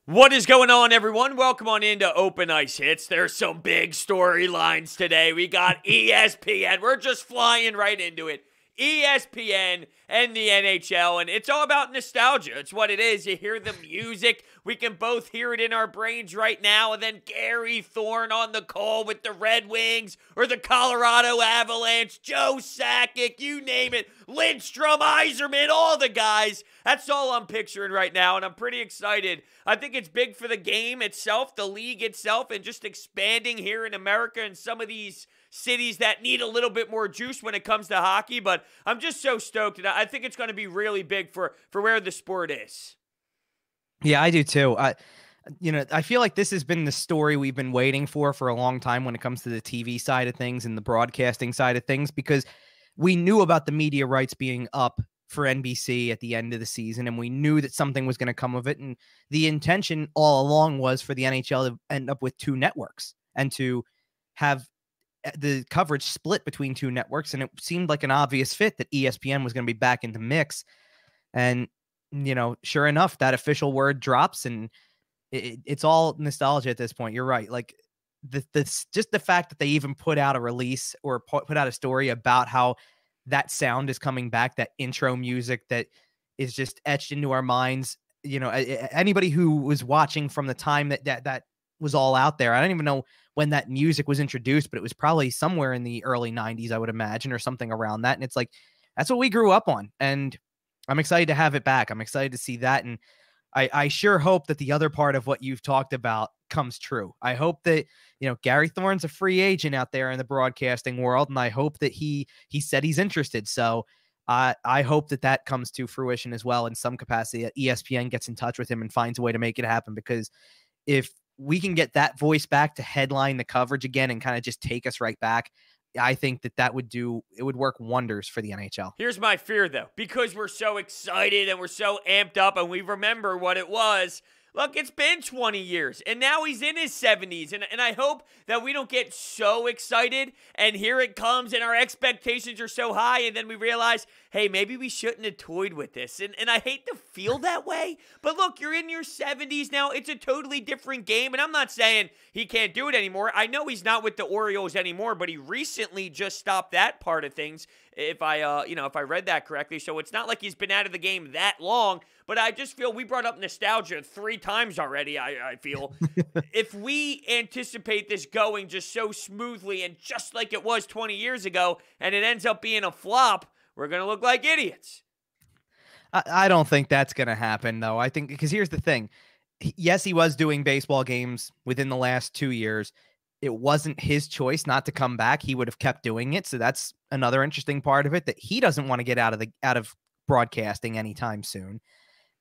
What is going on, everyone? Welcome on into Open Ice Hits. There's some big storylines today. We got ESPN. We're just flying right into it. ESPN and the NHL, and it's all about nostalgia. It's what it is. You hear the music. We can both hear it in our brains right now. And then Gary Thorne on the call with the Red Wings or the Colorado Avalanche, Joe Sakic, you name it, Lindstrom, Yzerman, all the guys. That's all I'm picturing right now, and I'm pretty excited. I think it's big for the game itself, the league itself, and just expanding here in America and some of these cities that need a little bit more juice when it comes to hockey. But I'm just so stoked, and I think it's going to be really big for where the sport is. Yeah, I do too. I feel like this has been the story we've been waiting for a long time when it comes to the TV side of things and the broadcasting side of things, because we knew about the media rights being up for NBC at the end of the season, and we knew that something was going to come of it. And the intention all along was for the NHL to end up with two networks and to have the coverage split between two networks. And it seemed like an obvious fit that ESPN was going to be back in the mix. And, sure enough, that official word drops, and it's all nostalgia at this point. You're right. Like just the fact that they even put out a release or put out a story about how that sound is coming back, that intro music that is just etched into our minds. Anybody who was watching from the time that was all out there, I don't even know when that music was introduced, but it was probably somewhere in the early 90s, I would imagine, or something around that. And it's like, that's what we grew up on. And I'm excited to have it back. I'm excited to see that. And I sure hope that the other part of what you've talked about comes true. I hope that, Gary Thorne's a free agent out there in the broadcasting world, and I hope that he said he's interested. So I hope that comes to fruition as well in some capacity, that ESPN gets in touch with him and finds a way to make it happen. Because if we can get that voice back to headline the coverage again and kind of just take us right back, I think it would work wonders for the NHL. Here's my fear, though, because we're so excited and we're so amped up and we remember what it was. Look, it's been 20 years, and now he's in his 70s, and I hope that we don't get so excited, and here it comes, and our expectations are so high, and then we realize, hey, maybe we shouldn't have toyed with this, and I hate to feel that way, but look, you're in your 70s now. It's a totally different game, and I'm not saying he can't do it anymore. I know he's not with the Orioles anymore, but he recently just stopped that part of things, if I read that correctly, so it's not like he's been out of the game that long. But I just feel we brought up nostalgia 3 times already, I feel. If we anticipate this going just so smoothly and just like it was 20 years ago, and it ends up being a flop, we're going to look like idiots. I don't think that's going to happen, though. I think, because here's the thing. Yes, he was doing baseball games within the last 2 years. It wasn't his choice not to come back. He would have kept doing it. So that's another interesting part of it, that he doesn't want to get out of broadcasting anytime soon.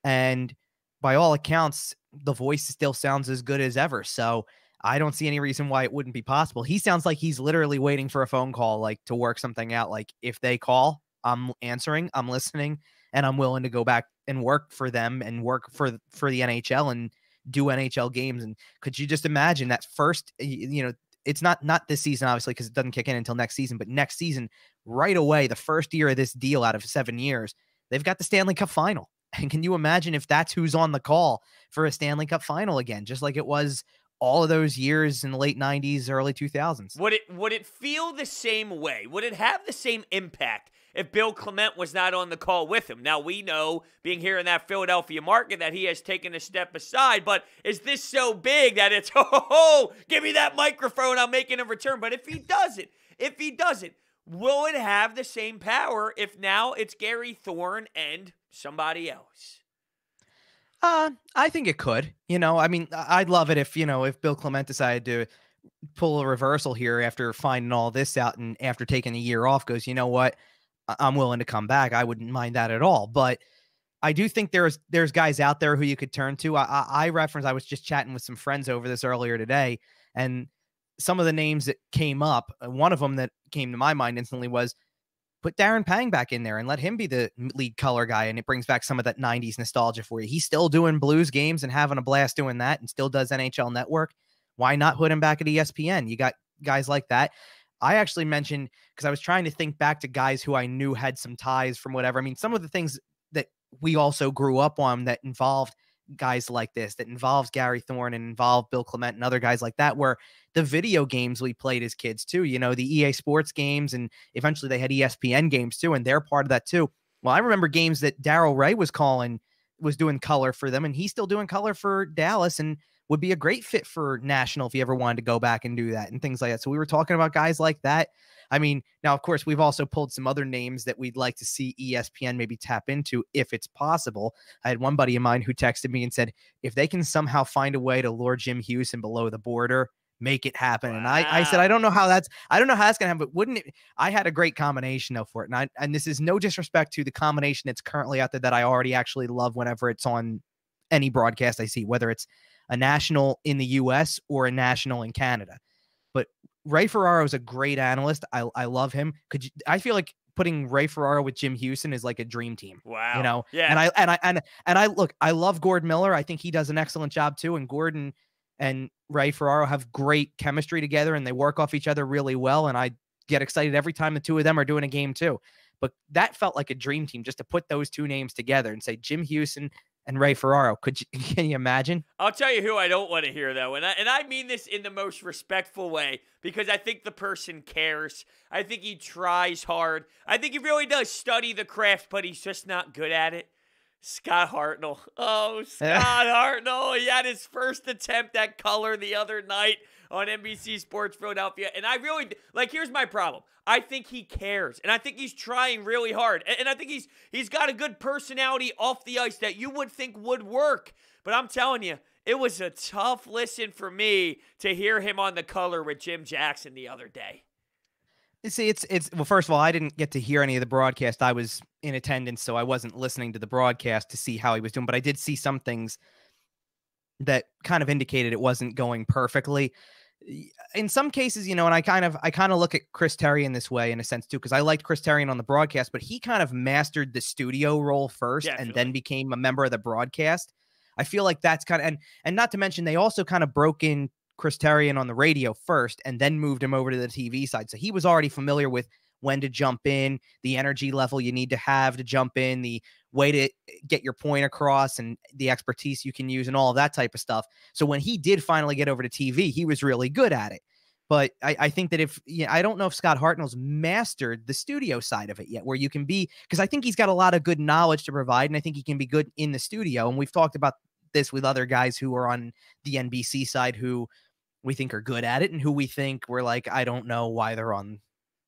And by all accounts, the voice still sounds as good as ever. So I don't see any reason why it wouldn't be possible. He sounds like he's literally waiting for a phone call, like to work something out. Like, if they call, I'm answering, I'm listening, and I'm willing to go back and work for them and work for the NHL and do NHL games. And could you just imagine that first, it's not this season, obviously, because it doesn't kick in until next season, but next season, right away, the first year of this deal out of 7 years, they've got the Stanley Cup final. And can you imagine if that's who's on the call for a Stanley Cup final again, just like it was all of those years in the late 90s, early 2000s? Would it feel the same way? Would it have the same impact if Bill Clement was not on the call with him? Now, we know, being here in that Philadelphia market, that he has taken a step aside, but is this so big that it's, give me that microphone, I'm making a return? But if he doesn't, will it have the same power if now it's Gary Thorne and somebody else? I think it could. I'd love it if Bill Clement decided to pull a reversal here after finding all this out and after taking a year off, goes, you know what, I'm willing to come back. I wouldn't mind that at all. But I do think there's guys out there who you could turn to. I was just chatting with some friends over this earlier today, and some of the names that came up, one of them that came to my mind instantly was, put Darren Pang back in there and let him be the lead color guy. And it brings back some of that 90s nostalgia for you. He's still doing Blues games and having a blast doing that, and still does NHL Network. Why not put him back at ESPN? You got guys like that. I actually mentioned, because I was trying to think back to guys who I knew had some ties from whatever. I mean, some of the things that we also grew up on that involved guys like this, that involves Gary Thorne and involve Bill Clement and other guys like that, were the video games we played as kids too. You know, the EA Sports games, and eventually they had ESPN games too, and they're part of that too. Well, I remember games that Darryl Ray was doing color for them, and he's still doing color for Dallas, and would be a great fit for national if he ever wanted to go back and do that and things like that. So we were talking about guys like that. I mean, now, of course, we've also pulled some other names that we'd like to see ESPN maybe tap into if it's possible. I had one buddy of mine who texted me and said, if they can somehow find a way to lure Jim Houston below the border, make it happen. Wow. And I said, I don't know how that's going to happen, but wouldn't it? I had a great combination though for it. And this is no disrespect to the combination that's currently out there that I already actually love whenever it's on any broadcast I see, whether it's a national in the US or a national in Canada. But Ray Ferraro is a great analyst. I love him. I feel like putting Ray Ferraro with Jim Houston is like a dream team. Wow. You know? Yeah. And I look, I love Gordon Miller. I think he does an excellent job too. And Gordon and Ray Ferraro have great chemistry together, and they work off each other really well. And I get excited every time the two of them are doing a game too. But that felt like a dream team, just to put those two names together and say Jim Houston and Ray Ferraro. Can you imagine? I'll tell you who I don't want to hear, though, and I mean this in the most respectful way, because I think the person cares. I think he tries hard. I think he really does study the craft, but he's just not good at it. Scott Hartnell. Oh, Scott Hartnell. He had his first attempt at color the other night on NBC Sports Philadelphia, and I really, here's my problem. I think he cares, and I think he's trying really hard, and I think he's got a good personality off the ice that you would think would work. But I'm telling you, it was a tough listen for me to hear him on the color with Jim Jackson the other day. See, well, first of all, I didn't get to hear any of the broadcast. I was in attendance, so I wasn't listening to the broadcast to see how he was doing, but I did see some things that kind of indicated it wasn't going perfectly. In some cases, you know, and I kind of look at Chris Therien this way in a sense too, because I liked Chris Therien on the broadcast, but he kind of mastered the studio role first. Definitely. And then became a member of the broadcast. I feel like that's kind of, and not to mention, they also kind of broke in Chris Therien on the radio first and then moved him over to the TV side. So he was already familiar with when to jump in, the energy level you need to have to jump in, the way to get your point across, and the expertise you can use and all of that type of stuff. So when he did finally get over to TV, he was really good at it. But I think that I don't know if Scott Hartnell's mastered the studio side of it yet, where you can be, because I think he's got a lot of good knowledge to provide, and I think he can be good in the studio. And we've talked about this with other guys who are on the NBC side who we think are good at it, and who we think we're like, I don't know why they're on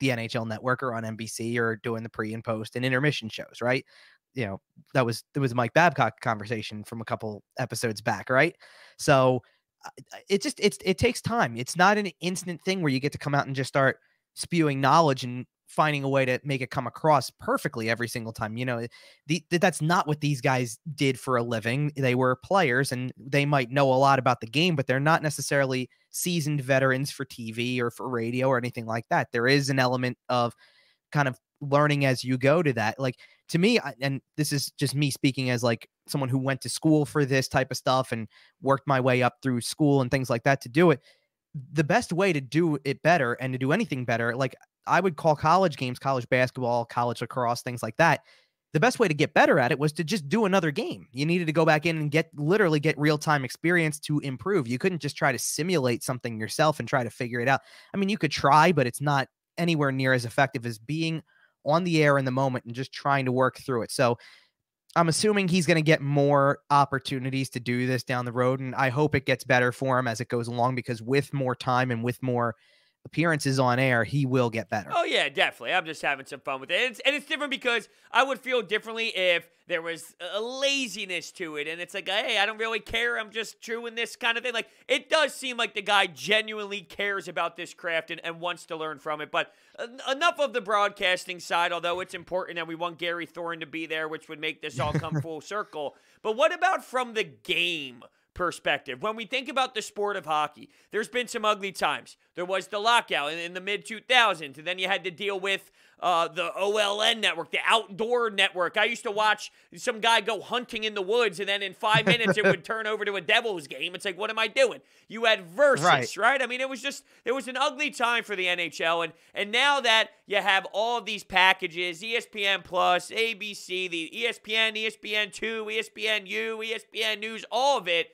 the NHL Network or on NBC or doing the pre and post and intermission shows, right? You know, there was Mike Babcock conversation from a couple episodes back, right? So it takes time. It's not an instant thing where you get to come out and just start spewing knowledge and finding a way to make it come across perfectly every single time. You know, that's not what these guys did for a living. They were players, and they might know a lot about the game, but they're not necessarily seasoned veterans for TV or for radio or anything like that. There is an element of kind of learning as you go to that. Like, to me, and this is just me speaking as like someone who went to school for this type of stuff and worked my way up through school and things like that to do it, the best way to do it better and to do anything better, like I would call college games, college basketball, college lacrosse, things like that, the best way to get better at it was to just do another game. You needed to go back in and literally get real-time experience to improve. You couldn't just try to simulate something yourself and try to figure it out. I mean, you could try, but it's not anywhere near as effective as being on the air in the moment and just trying to work through it. So I'm assuming he's going to get more opportunities to do this down the road, and I hope it gets better for him as it goes along, because with more time and with more appearances on air, he will get better. Oh, yeah, definitely. I'm just having some fun with it. And it's different because I would feel differently if there was a laziness to it. And it's like, hey, I don't really care. I'm just doing this kind of thing. Like, it does seem like the guy genuinely cares about this craft and wants to learn from it. But enough of the broadcasting side, although it's important and we want Gary Thorne to be there, which would make this all come full circle. But what about from the game perspective? When we think about the sport of hockey, there's been some ugly times. There was the lockout in the mid-2000s, and then you had to deal with the OLN network, the outdoor network. I used to watch some guy go hunting in the woods, and then in 5 minutes it would turn over to a Devils game. It's like, what am I doing? You had Versus, right? I mean, it was an ugly time for the NHL, and now that you have all of these packages, ESPN Plus, ABC, the ESPN, ESPN2, ESPNU, ESPN News, all of it,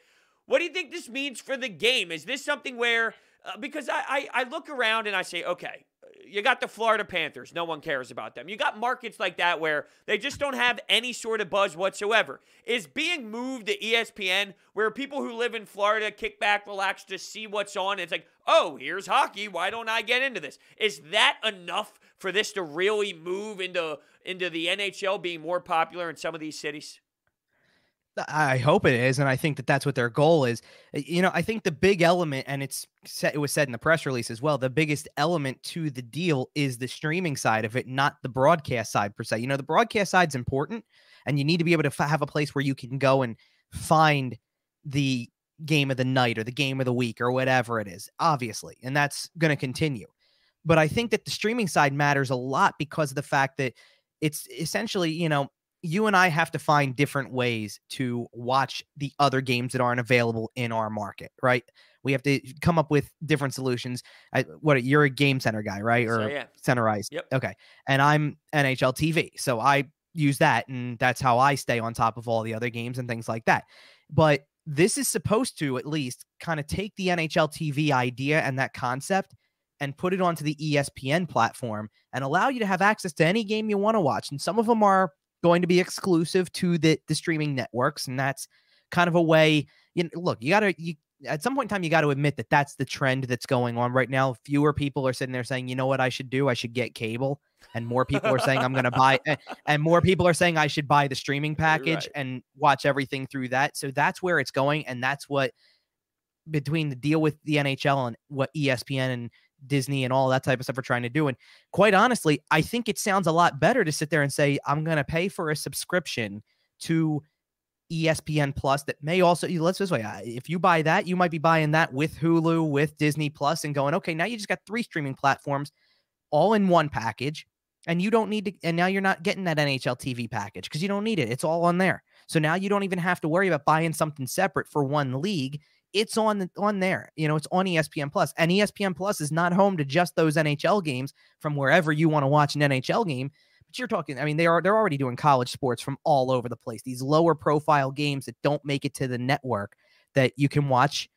what do you think this means for the game? Is this something where, because I look around and I say, okay, you got the Florida Panthers. No one cares about them. You got markets like that where they just don't have any sort of buzz whatsoever. Is being moved to ESPN where people who live in Florida kick back, relax, just see what's on? It's like, oh, here's hockey. Why don't I get into this? Is that enough for this to really move into the NHL being more popular in some of these cities? I hope it is, and I think that that's what their goal is. I think the big element, and it was said in the press release as well, the biggest element to the deal is the streaming side of it, not the broadcast side per se. The broadcast side's important, and you need to be able to have a place where you can go and find the game of the night or the game of the week or whatever it is, obviously, and that's going to continue. But I think that the streaming side matters a lot because of the fact that it's essentially, you and I have to find different ways to watch the other games that aren't available in our market, right? We have to come up with different solutions. You're a Game Center guy, right? Or yeah. Center Ice. Yep. Okay. And I'm NHL TV. So I use that, and that's how I stay on top of all the other games and things like that. But this is supposed to at least kind of take the NHL TV idea and that concept and put it onto the ESPN platform and allow you to have access to any game you want to watch. And some of them are going to be exclusive to the streaming networks, and that's kind of a way. Look, at some point in time, you got to admit that that's the trend that's going on right now. Fewer people are sitting there saying, you know what I should do? I should get cable, and more people are saying I'm going to buy, and more people are saying I should buy the streaming package and watch everything through that. So that's where it's going, and that's what, between the deal with the NHL and what ESPN and Disney and all that type of stuff are trying to do. And quite honestly, I think it sounds a lot better to sit there and say, I'm going to pay for a subscription to ESPN Plus that may also, let's this way, if you buy that, you might be buying that with Hulu, with Disney Plus, and going, okay, now you just got 3 streaming platforms all in one package, and you don't need to, and now you're not getting that NHL TV package because you don't need it. It's all on there. So now you don't even have to worry about buying something separate for one league. It's on there. It's on ESPN Plus, and ESPN Plus is not home to just those NHL games from wherever you want to watch an NHL game. But you're talking, I mean, they're already doing college sports from all over the place. These lower profile games that don't make it to the network that you can watch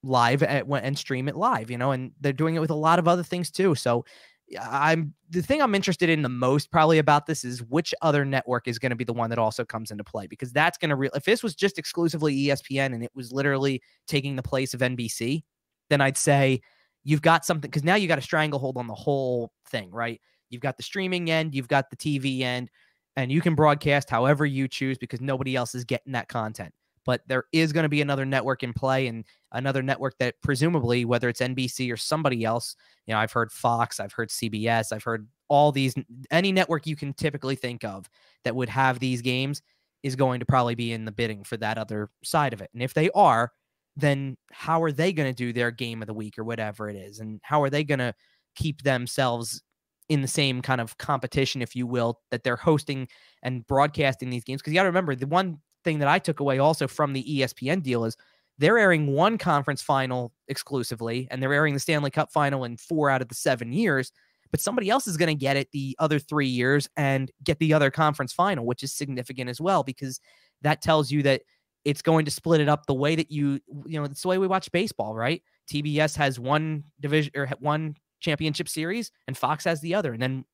live and stream it live, and they're doing it with a lot of other things too. So the thing I'm interested in the most probably about this is which other network is going to be the one that also comes into play, because that's going to if this was just exclusively ESPN and it was literally taking the place of NBC, then I'd say you've got something, because now you got a stranglehold on the whole thing, right? You've got the streaming end, you've got the TV end, and you can broadcast however you choose because nobody else is getting that content. But there is going to be another network in play, and another network that presumably, whether it's NBC or somebody else, I've heard Fox, I've heard CBS, I've heard all these, any network you can typically think of that would have these games is going to probably be in the bidding for that other side of it. And if they are, then how are they going to do their game of the week or whatever it is? And how are they going to keep themselves in the same kind of competition, if you will, that they're hosting and broadcasting these games? Because you got to remember, the one thing that I took away also from the ESPN deal is they're airing one conference final exclusively, and they're airing the Stanley Cup final in 4 out of the 7 years, but somebody else is going to get it the other 3 years and get the other conference final, which is significant as well, because that tells you that it's going to split it up the way that it's the way we watch baseball, right? TBS has one division or one championship series, and Fox has the other, and then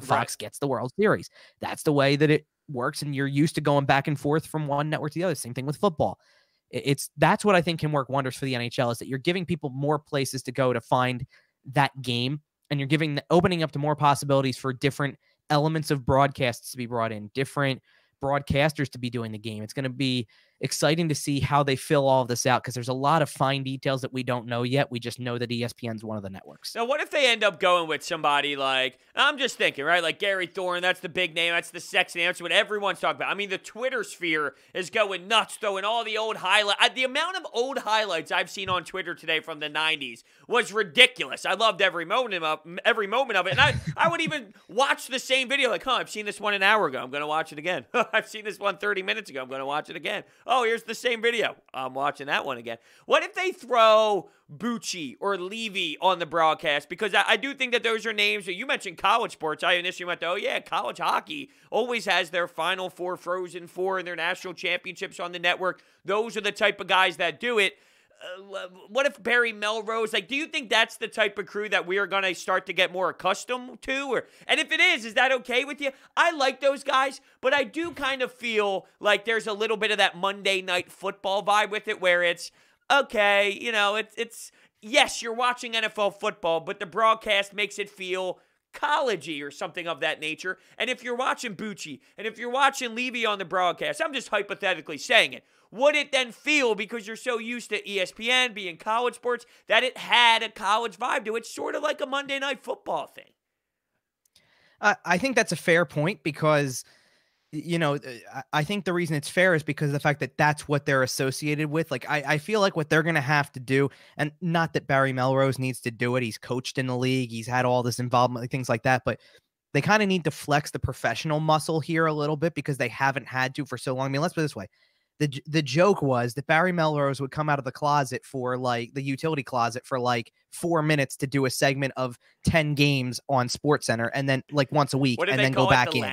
Fox gets the World Series. That's the way that it works, and you're used to going back and forth from one network to the other. Same thing with football. That's what I think can work wonders for the NHL, is that you're giving people more places to go to find that game, and you're opening up to more possibilities for different elements of broadcasts to be brought in, different broadcasters to be doing the game. It's exciting to see how they fill all of this out, because there's a lot of fine details that we don't know yet. We just know that ESPN's one of the networks. Now, what if they end up going with somebody like, I'm just thinking, right? Like Gary Thorne, that's the big name. That's the sexy name. That's what everyone's talking about. I mean, the Twitter sphere is going nuts, throwing all the old highlights. The amount of old highlights I've seen on Twitter today from the 90s was ridiculous. I loved every moment of it. And I would even watch the same video like, I've seen this one an hour ago. I'm going to watch it again. I've seen this one 30 minutes ago. I'm going to watch it again. Oh, here's the same video. I'm watching that one again. What if they throw Bucci or Levy on the broadcast? Because I do think that those are names that you mentioned. College sports. I initially went to, college hockey always has their Final Four, Frozen Four, and their national championships on the network. Those are the type of guys that do it. What if Barry Melrose? Like, do you think that's the type of crew that we are going to start to get more accustomed to? And if it is that okay with you? I like those guys, but I do kind of feel like there's a little bit of that Monday Night Football vibe with it, where it's, okay, it's yes, you're watching NFL football, but the broadcast makes it feel collegey or something of that nature. And if you're watching Bucci and if you're watching Levy on the broadcast, I'm just hypothetically saying it, would it then feel, because you're so used to ESPN being college sports, that it had a college vibe to it, sort of like a Monday Night Football thing? I think that's a fair point, because I think the reason it's fair is because of the fact that that's what they're associated with. Like, I feel like what they're going to have to do, and not that Barry Melrose needs to do it. He's coached in the league. He's had all this involvement, things like that. But they kind of need to flex the professional muscle here a little bit, because they haven't had to for so long. I mean, let's put it this way. The joke was that Barry Melrose would come out of the closet for the utility closet for 4 minutes to do a segment of 10 games on SportsCenter, and then once a week, and then go back in.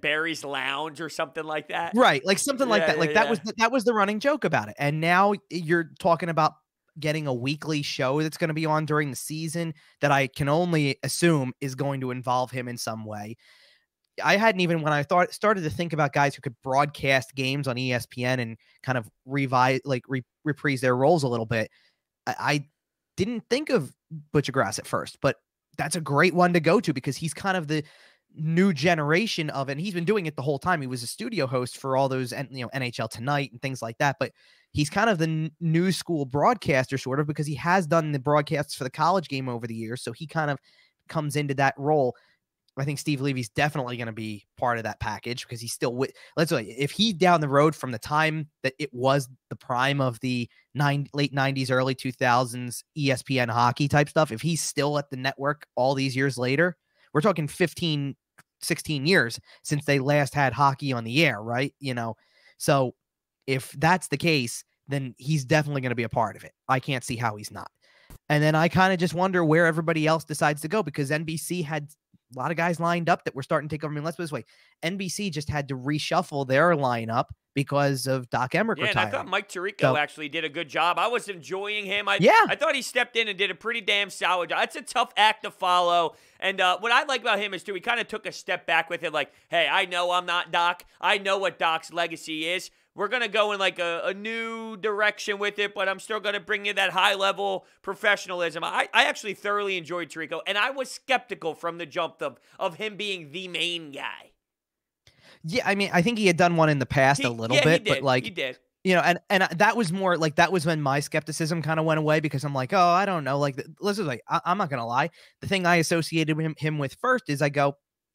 Barry's Lounge or something like that. Right. Like something like that. That was the running joke about it. And now you're talking about getting a weekly show that's going to be on during the season that I can only assume is going to involve him in some way. I hadn't even, when I started to think about guys who could broadcast games on ESPN and kind of reprise their roles a little bit, I didn't think of Butcher Grass at first, but that's a great one to go to, because he's kind of the new generation of it. And he's been doing it the whole time. He was a studio host for all those, NHL Tonight and things like that. But he's kind of the new school broadcaster, sort of, because he has done the broadcasts for the college game over the years. So he kind of comes into that role. I think Steve Levy's definitely going to be part of that package, because he's still let's say, if he's down the road from the time that it was the prime of the late 90s, early 2000s ESPN hockey type stuff, if he's still at the network all these years later, we're talking 15, 16 years since they last had hockey on the air, right? So if that's the case, then he's definitely going to be a part of it. I can't see how he's not. And then I kind of just wonder where everybody else decides to go, because NBC had a lot of guys lined up that were starting to take over. I mean, let's put it this way. NBC just had to reshuffle their lineup because of Doc Emmerich retiring. And I thought Mike Tirico actually did a good job. I was enjoying him. I thought he stepped in and did a pretty damn solid job. It's a tough act to follow. And what I like about him is, too, he kind of took a step back with it. Like, hey, I know I'm not Doc. I know what Doc's legacy is. We're going to go in a new direction with it, but I'm still going to bring you that high-level professionalism. I actually thoroughly enjoyed Tirico, and I was skeptical from the jump of him being the main guy. Yeah, I mean, I think he had done one in the past a little bit, but he did. And that was more that was when my skepticism kind of went away, because I'm like, oh, I don't know. Listen, I'm not going to lie. The thing I associated him with first is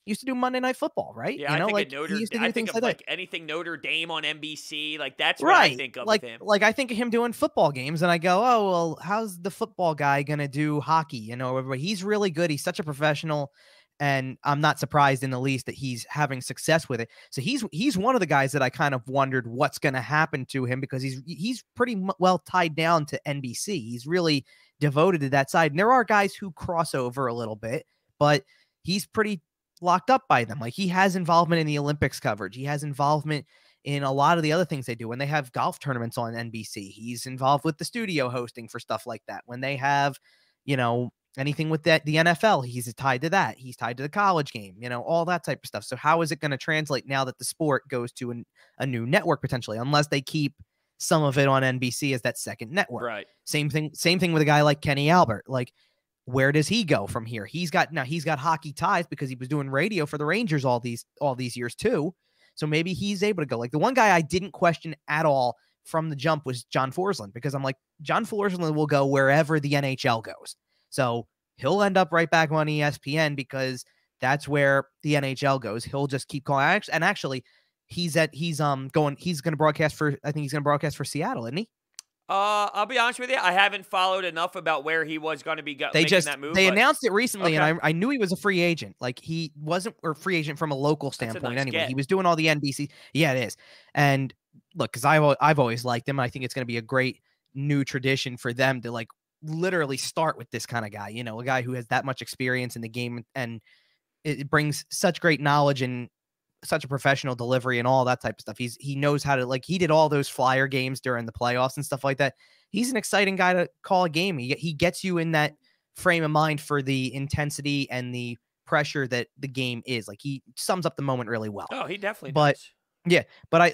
used to do Monday Night Football, right? Yeah, I think anything Notre Dame on NBC, that's what right. I think of with him. I think of him doing football games, and I go, oh, well, how's the football guy gonna do hockey? He's really good. He's such a professional, and I'm not surprised in the least that he's having success with it. So he's one of the guys that I kind of wondered what's going to happen to him, because he's pretty well tied down to NBC. He's really devoted to that side, and there are guys who cross over a little bit, but he's pretty locked up by them. He has involvement in the Olympics coverage. He has involvement in a lot of the other things they do. When they have golf tournaments on NBC, he's involved with the studio hosting for stuff like that. When they have, anything with the NFL, he's tied to that. He's tied to the college game, all that type of stuff. So how is it going to translate now that the sport goes to a new network potentially, unless they keep some of it on NBC as that second network? Right. Same thing with a guy like Kenny Albert. Where does he go from here? He's got hockey ties because he was doing radio for the Rangers all these years too. So maybe he's able to go. The one guy I didn't question at all from the jump was John Forsland, because I'm like, John Forsland will go wherever the NHL goes. So he'll end up right back on ESPN because that's where the NHL goes. He'll just keep calling. And actually, he's going to broadcast for, I think he's going to broadcast for Seattle, isn't he? I'll be honest with you. I haven't followed enough about where he was going to be making that move. They announced it recently, and I knew he was a free agent. Like, he wasn't a free agent from a local standpoint anyway. He was doing all the NBC. Yeah, it is. And look, because I've always liked him. I think it's going to be a great new tradition for them to like literally start with this kind of guy. You know, a guy who has that much experience in the game, and it brings such great knowledge and such a professional delivery and all that type of stuff. He knows how to, like, he did all those Flyer games during the playoffs and stuff like that. He's an exciting guy to call a game. He gets you in that frame of mind for the intensity and the pressure that the game is. Like, he sums up the moment really well. Oh, he definitely does. Yeah, but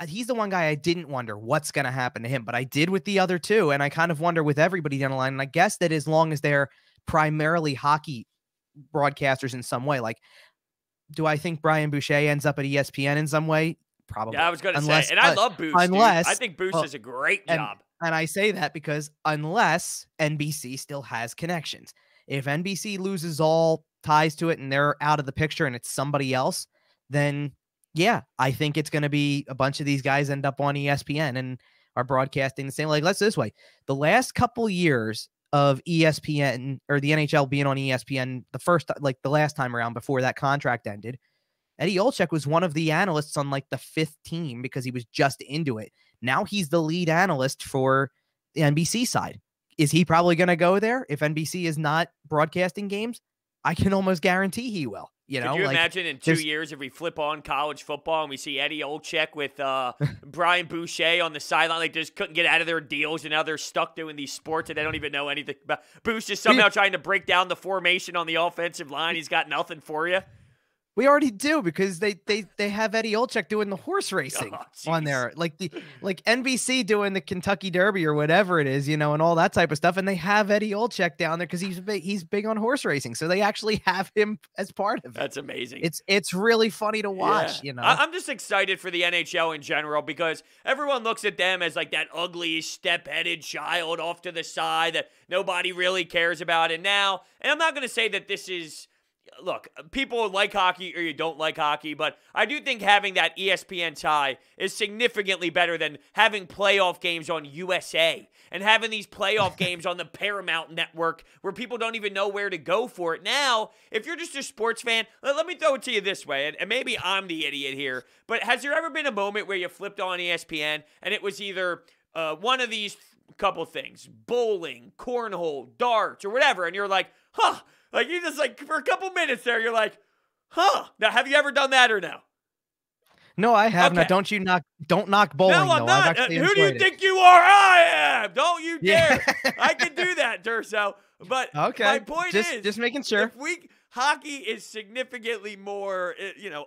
he's the one guy I didn't wonder what's going to happen to him, but I did with the other two. And I kind of wonder with everybody down the line. And I guess that as long as they're primarily hockey broadcasters in some way, like, do I think Brian Boucher ends up at ESPN in some way? Probably. Yeah, I was going to say, and I love Boosh. I think Boosh does a great job. And I say that because unless NBC still has connections, if NBC loses all ties to it and they're out of the picture and it's somebody else, then yeah, I think it's going to be a bunch of these guys end up on ESPN and are broadcasting the same. Like, let's this way. The last couple years of ESPN or the NHL being on ESPN, the last time around before that contract ended, Eddie Olczyk was one of the analysts on like the 5th team because he was just into it. Now he's the lead analyst for the NBC side. Is he probably going to go there if NBC is not broadcasting games? I can almost guarantee he will. You know, could you imagine in 2 years if we flip on college football and we see Eddie Olczyk with Brian Boucher on the sideline, like, just couldn't get out of their deals, and now they're stuck doing these sports and they don't even know anything about. Boucher is somehow trying to break down the formation on the offensive line. He's got nothing for you. We already do, because they have Eddie Olczyk doing the horse racing on there, like NBC doing the Kentucky Derby or whatever it is, you know, and all that type of stuff. And they have Eddie Olczyk down there because he's big on horse racing, so they actually have him as part of it. That's amazing. It's really funny to watch. Yeah. You know, I'm just excited for the NHL in general because everyone looks at them as like that ugly, step-headed child off to the side that nobody really cares about. And I'm not going to say that this is. Look, people like hockey or you don't like hockey, but I do think having that ESPN tie is significantly better than having playoff games on USA and having these playoff games on the Paramount Network where people don't even know where to go for it. Now, if you're just a sports fan, let me throw it to you this way, and maybe I'm the idiot here, but has there ever been a moment where you flipped on ESPN and it was either one of these couple things, bowling, cornhole, darts, or whatever, and you're like, huh, like, you just, like, for a couple minutes there, you're like, huh. Now, have you ever done that or no? No, I have. Okay. Now, don't knock bowling. No, I'm not. Who do you think you are? I am. Don't you dare. I can do that, Durso. But my point is, just making sure. Hockey is significantly more,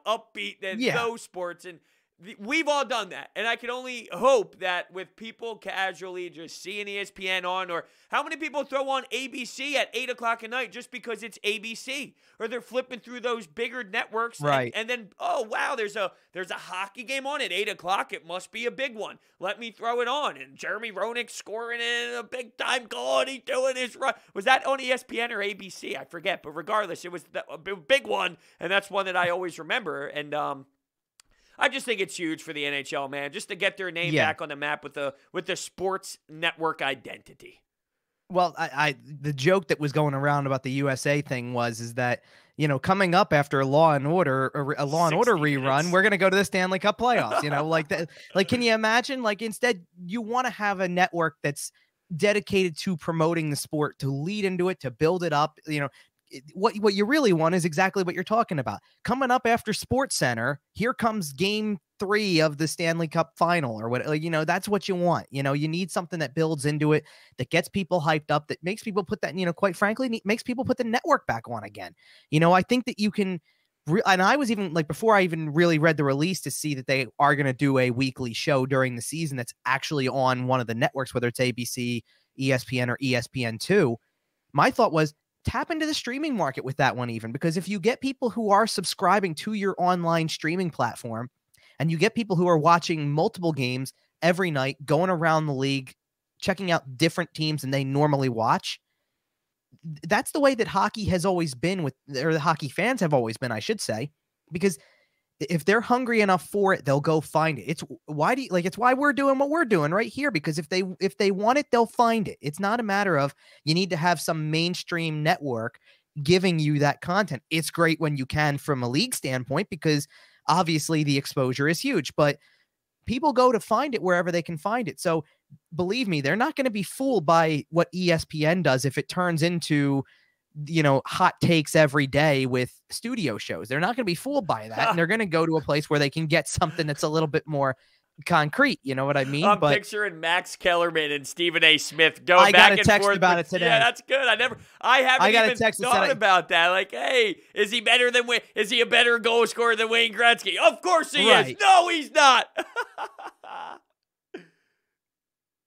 upbeat than those sports, and we've all done that, and I can only hope that with people casually just seeing ESPN on, or how many people throw on ABC at 8 o'clock at night just because it's ABC, or they're flipping through those bigger networks, right? And then, oh wow, there's a hockey game on at 8 o'clock. It must be a big one. Let me throw it on, and Jeremy Roenick scoring in a big time goal, and he's doing his run. Was that on ESPN or ABC? I forget, but regardless, it was a big one, and that's one that I always remember, and I just think it's huge for the NHL, man, just to get their name back on the map with the sports network identity. Well, the joke that was going around about the USA thing is that, you know, coming up after a Law and Order rerun, we're going to go to the Stanley Cup playoffs, you know, like that. Like, can you imagine? Like, instead, you want to have a network that's dedicated to promoting the sport, to lead into it, to build it up, you know. What you really want is exactly what you're talking about. Coming up after Sports Center, here comes Game 3 of the Stanley Cup final, or what, you know, that's what you want. You know, you need something that builds into it, that gets people hyped up, that makes people put that, you know, quite frankly, makes people put the network back on again. You know, I think that you can, and I was even like, before I even really read the release to see that they are going to do a weekly show during the season that's actually on one of the networks, whether it's ABC, ESPN, or ESPN2. My thought was, tap into the streaming market with that one, even, because if you get people who are subscribing to your online streaming platform and you get people who are watching multiple games every night, going around the league, checking out different teams than they normally watch. That's the way that hockey has always been or the hockey fans have always been, I should say, because if they're hungry enough for it, they'll go find it. It's why we're doing what we're doing right here, because if they want it, they'll find it. It's not a matter of you need to have some mainstream network giving you that content. It's great when you can from a league standpoint, because obviously the exposure is huge, but people go to find it wherever they can find it. So believe me, they're not going to be fooled by what ESPN does if it turns into, hot takes every day with studio shows. They're not going to be fooled by that. And they're going to go to a place where they can get something that's a little bit more concrete. You know what I mean? I'm picturing Max Kellerman and Stephen A. Smith going back and forth. I got a text about it today. Yeah, that's good. I haven't even thought about that. Like, hey, is he a better goal scorer than Wayne Gretzky? Of course he is. No, he's not.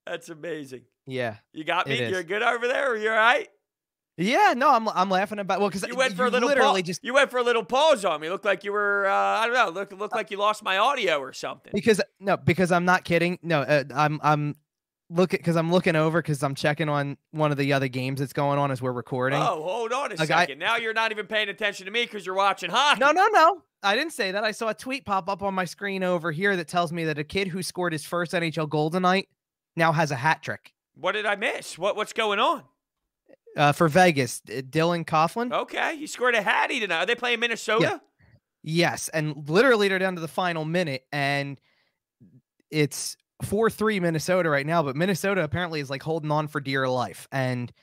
That's amazing. Yeah. You got me? You're good over there? Are you all right? Yeah, no, I'm laughing about because you went for a little pause on me. Looked like you were I don't know. Looked like you lost my audio or something. Because I'm not kidding. No, I'm looking over because I'm checking on one of the other games that's going on as we're recording. Oh, hold on a second. Now you're not even paying attention to me because you're watching hockey. No. I didn't say that. I saw a tweet pop up on my screen over here that tells me that a kid who scored his first NHL goal tonight now has a hat trick. What did I miss? What's going on? For Vegas, Dylan Coughlin. Okay, he scored a hattie tonight. Are they playing Minnesota? Yeah. Yes, and literally they're down to the final minute, and it's 4-3 Minnesota right now, but Minnesota apparently is like holding on for dear life, and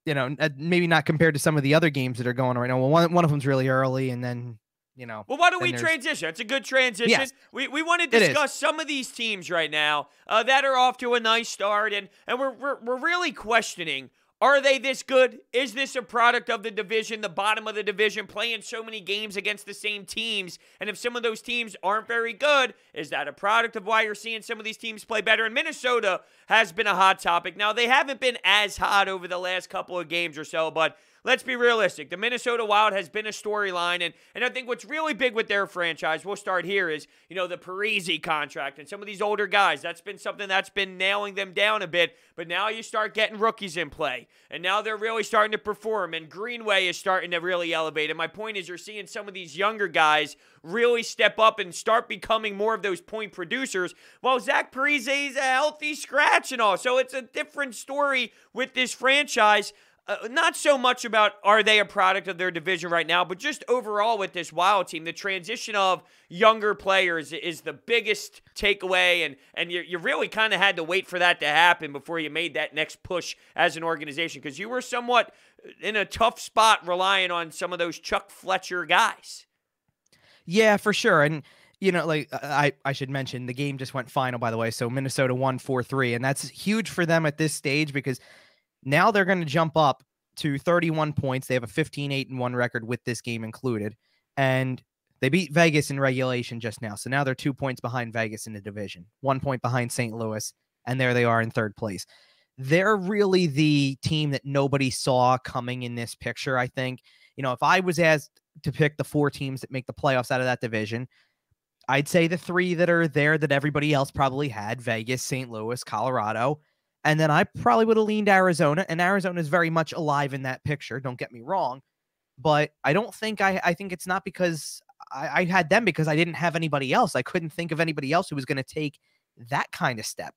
maybe not compared to some of the other games that are going on right now. Well, one of them's really early, and then Well, why don't we transition? It's a good transition. Yes, we want to discuss some of these teams right now that are off to a nice start, and we're really questioning. Are they this good? Is this a product of the division, the bottom of the division, playing so many games against the same teams? And if some of those teams aren't very good, is that a product of why you're seeing some of these teams play better? And Minnesota has been a hot topic. Now, they haven't been as hot over the last couple of games or so, but let's be realistic. The Minnesota Wild has been a storyline, and I think what's really big with their franchise, we'll start here, is, the Parise contract and some of these older guys. That's been something that's been nailing them down a bit, but now you start getting rookies in play, and now they're really starting to perform, and Greenway is starting to really elevate. And my point is you're seeing some of these younger guys really step up and start becoming more of those point producers, while Zach Parise is a healthy scratch and all. So it's a different story with this franchise. Not so much about are they a product of their division right now, but just overall with this Wild team, the transition of younger players is the biggest takeaway, and you really kind of had to wait for that to happen before you made that next push as an organization, because you were somewhat in a tough spot relying on some of those Chuck Fletcher guys. Yeah, for sure. And I should mention the game just went final, by the way. So Minnesota won 4-3, and that's huge for them at this stage because now they're going to jump up to 31 points. They have a 15-8-1 record with this game included. And they beat Vegas in regulation just now. So now they're 2 points behind Vegas in the division, 1 point behind St. Louis. And there they are in third place. They're really the team that nobody saw coming in this picture, I think. If I was asked to pick the 4 teams that make the playoffs out of that division, I'd say the 3 that are there that everybody else probably had: Vegas, St. Louis, Colorado. And then I probably would have leaned Arizona, and Arizona is very much alive in that picture. Don't get me wrong, but I don't think I think it's not because I had them because I didn't have anybody else. I couldn't think of anybody else who was going to take that kind of step.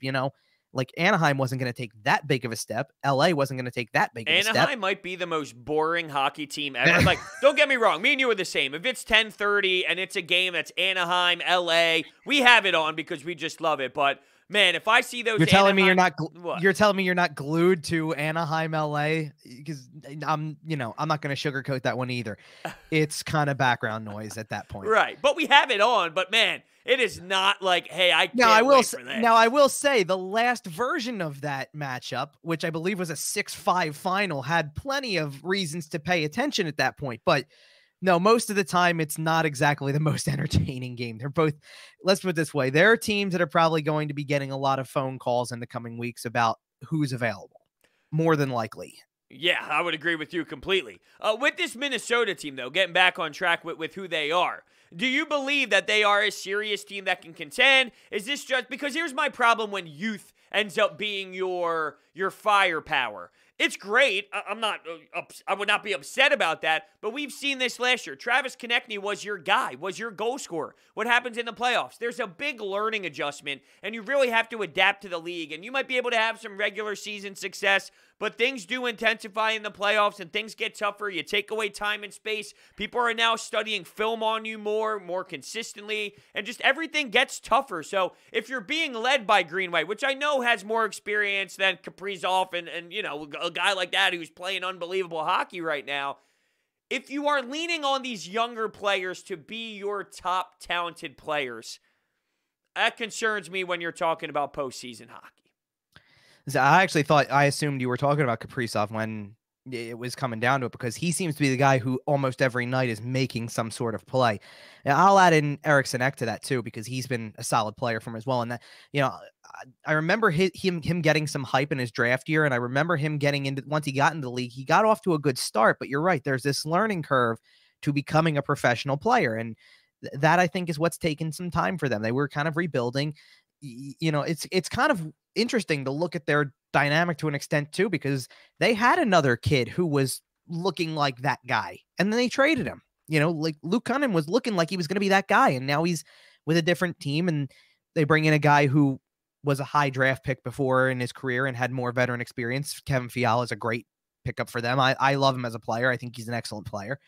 Like Anaheim wasn't going to take that big of a step. LA wasn't going to take that big of a step. Anaheim might be the most boring hockey team ever. Like, don't get me wrong. Me and you are the same. If it's 10:30 and it's a game that's Anaheim, LA, we have it on because we just love it. But man, if I see those, you're telling me you're not glued to Anaheim, LA, because I'm not going to sugarcoat that one either. It's kind of background noise at that point, right? But we have it on. But man, it is not like, hey, I can't wait for that. Now I will say the last version of that matchup, which I believe was a 6-5 final, had plenty of reasons to pay attention at that point, but. No, most of the time, it's not exactly the most entertaining game. They're both, let's put it this way, there are teams that are probably going to be getting a lot of phone calls in the coming weeks about who's available, more than likely. Yeah, I would agree with you completely. With this Minnesota team, though, getting back on track with who they are, Do you believe that they are a serious team that can contend? Is this just because here's my problem when youth ends up being your firepower? It's great. I would not be upset about that, but we've seen this last year. Travis Konechny was your guy, was your goal scorer. What happens in the playoffs? There's a big learning adjustment, and you really have to adapt to the league, and you might be able to have some regular season success, but things do intensify in the playoffs, and things get tougher. You take away time and space. People are now studying film on you more consistently, and just everything gets tougher. So if you're being led by Greenway, which I know has more experience than Kaprizov and you know, a guy like that who's playing unbelievable hockey right now, if you are leaning on these younger players to be your top talented players, that concerns me when you're talking about postseason hockey. I assumed you were talking about Kaprizov when it was coming down to it, because he seems to be the guy who almost every night is making some sort of play. Now, I'll add in Eriksson Ek to that too, because he's been a solid player from as well. And that, you know, I remember him getting some hype in his draft year, and I remember him getting into, once he got into the league, he got off to a good start. But you're right, there's this learning curve to becoming a professional player, and that I think is what's taken some time for them. They were kind of rebuilding. You know, it's kind of interesting to look at their dynamic to an extent too, because they had another kid who was looking like that guy, and then they traded him. You know, like Luke Cunningham was looking like he was going to be that guy, and now he's with a different team, and they bring in a guy who was a high draft pick before in his career and had more veteran experience. Kevin Fiala is a great pickup for them. I love him as a player. I think he's an excellent player,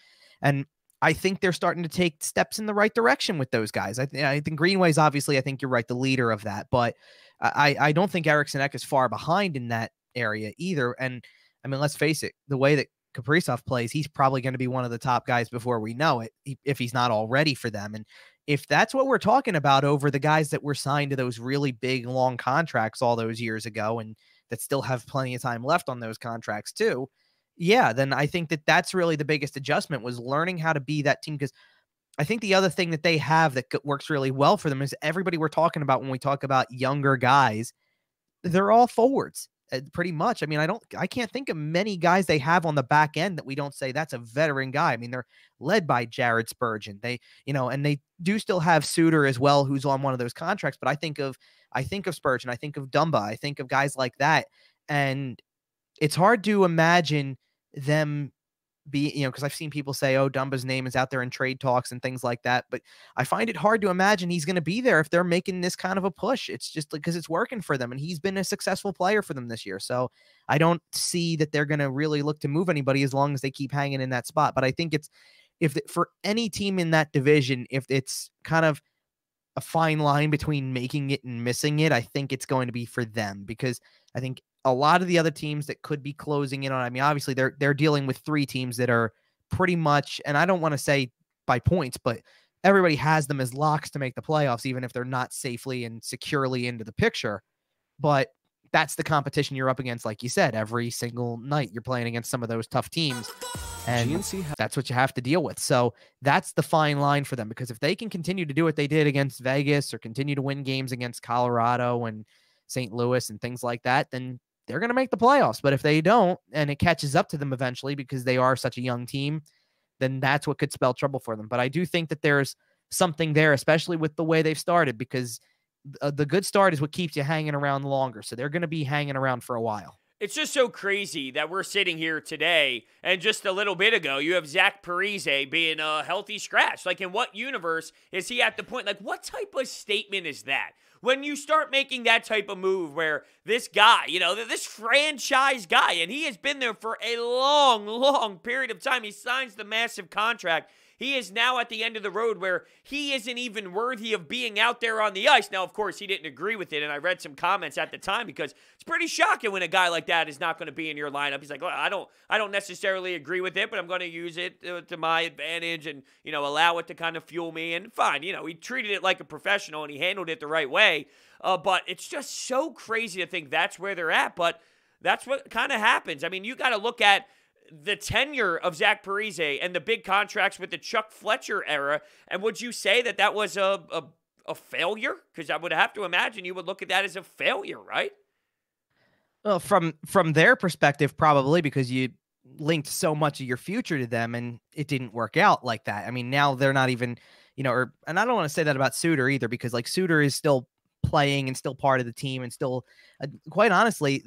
and I think they're starting to take steps in the right direction with those guys. I think Greenway's obviously, I think you're right, the leader of that, but I don't think Eriksson Ek is far behind in that area either. And I mean, let's face it, the way that Kaprizov plays, he's probably going to be one of the top guys before we know it, if he's not already for them. And if that's what we're talking about over the guys that were signed to those really big, long contracts all those years ago, and that still have plenty of time left on those contracts too, yeah, then I think that that's really the biggest adjustment, was learning how to be that team. Because I think the other thing that they have that works really well for them is everybody we're talking about when we talk about younger guys, they're all forwards pretty much. I mean, I can't think of many guys they have on the back end that we don't say that's a veteran guy. I mean, they're led by Jared Spurgeon. They, you know, and they do still have Suter as well, who's on one of those contracts. But I think of Spurgeon, I think of Dumba, I think of guys like that, and it's hard to imagine them be, you know, because I've seen people say, oh, Dumba's name is out there in trade talks and things like that. But I find it hard to imagine he's going to be there if they're making this kind of a push. It's just because it's working for them, and he's been a successful player for them this year. So I don't see that they're going to really look to move anybody as long as they keep hanging in that spot. But I think for any team in that division, if it's kind of a fine line between making it and missing it, I think it's going to be for them, because I think a lot of the other teams that could be closing in on, I mean, obviously they're dealing with three teams that are pretty much, and I don't want to say by points, but everybody has them as locks to make the playoffs, even if they're not safely and securely into the picture. But that's the competition you're up against. Like you said, every single night you're playing against some of those tough teams, and that's what you have to deal with. So that's the fine line for them, because if they can continue to do what they did against Vegas, or continue to win games against Colorado and St. Louis and things like that, then they're going to make the playoffs. But if they don't, and it catches up to them eventually because they are such a young team, then that's what could spell trouble for them. But I do think that there's something there, especially with the way they've started, because the good start is what keeps you hanging around longer. So they're going to be hanging around for a while. It's just so crazy that we're sitting here today, and just a little bit ago, you have Zach Parise being a healthy scratch. Like, in what universe is he at the point? Like, what type of statement is that? When you start making that type of move where this guy, you know, this franchise guy, and he has been there for a long, long period of time, he signs the massive contract. He is now at the end of the road where he isn't even worthy of being out there on the ice. Now, of course, he didn't agree with it, and I read some comments at the time, because it's pretty shocking when a guy like that is not going to be in your lineup. He's like, well, I don't necessarily agree with it, but I'm going to use it to my advantage and, you know, allow it to kind of fuel me. And fine, you know, he treated it like a professional, and he handled it the right way. But it's just so crazy to think that's where they're at. But that's what kind of happens. I mean, you got to look at the tenure of Zach Parise and the big contracts with the Chuck Fletcher era. And would you say that that was a failure? Because I would have to imagine you would look at that as a failure, right? Well, from their perspective, probably, because you linked so much of your future to them and it didn't work out like that. I mean, now they're not even, and I don't want to say that about Suter either, because like Suter is still playing and still part of the team and still, quite honestly,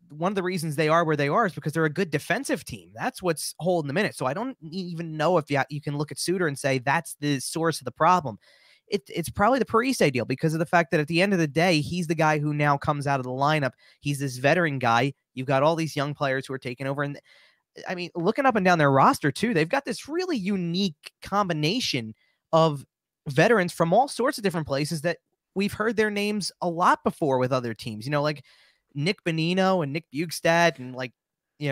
one of the reasons they are where they are is because they're a good defensive team. That's what's holding them in it. So I don't even know if you can look at Suter and say that's the source of the problem. It's probably the Parise deal, because of the fact that at the end of the day, he's the guy who now comes out of the lineup. He's this veteran guy. You've got all these young players who are taking over. And I mean, looking up and down their roster too, they've got this really unique combination of veterans from all sorts of different places that we've heard their names a lot before with other teams, like Nick Bonino and Nick Bjugstad and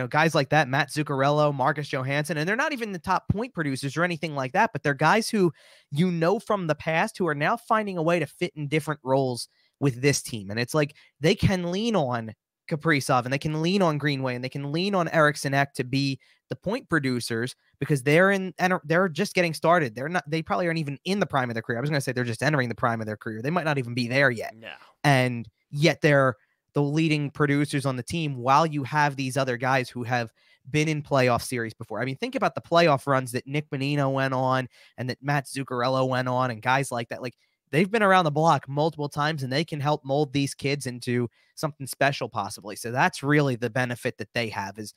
guys like that, Matt Zuccarello, Marcus Johansson, and they're not even the top point producers or anything like that, but they're guys who from the past who are now finding a way to fit in different roles with this team. And it's like they can lean on Kaprizov and they can lean on Greenway and they can lean on Eriksson Ek to be the point producers, because they're just getting started. They probably aren't even in the prime of their career. I was going to say they're just entering the prime of their career. They might not even be there yet. No. And yet they're the leading producers on the team, while you have these other guys who have been in playoff series before. I mean, think about the playoff runs that Nick Bonino went on and that Matt Zuccarello went on, and guys like that. Like, they've been around the block multiple times, and they can help mold these kids into something special possibly. So that's really the benefit that they have, is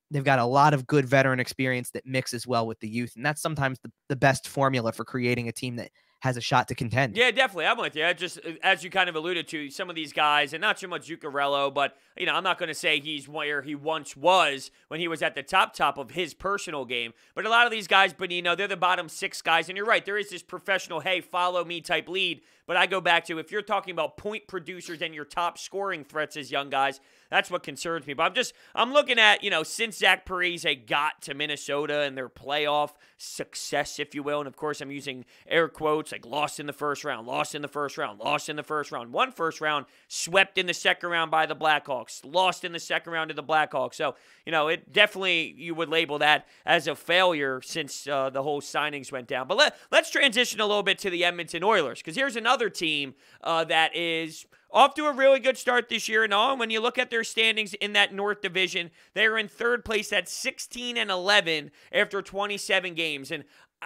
they've got a lot of good veteran experience that mixes well with the youth. And that's sometimes the best formula for creating a team that has a shot to contend. Yeah, definitely. I'm with you. Just as you kind of alluded to, some of these guys, and not so much Zuccarello, but I'm not going to say he's where he once was when he was at the top of his personal game. But a lot of these guys, Bonino, they're the bottom 6 guys. And you're right, there is this professional, hey, follow me type lead. But I go back to, if you're talking about point producers and your top scoring threats as young guys, that's what concerns me. But I'm looking at, since Zach Parise got to Minnesota and their playoff success, if you will, and of course I'm using air quotes, like lost in the first round, lost in the first round, lost in the first round, won first round, swept in the second round by the Blackhawks, lost in the second round to the Blackhawks. So, it definitely, you would label that as a failure since the whole signings went down. But let's transition a little bit to the Edmonton Oilers, because here's another team that is off to a really good start this year and all. And when you look at their standings in that North Division, they are in third place at 16-11 after 27 games. And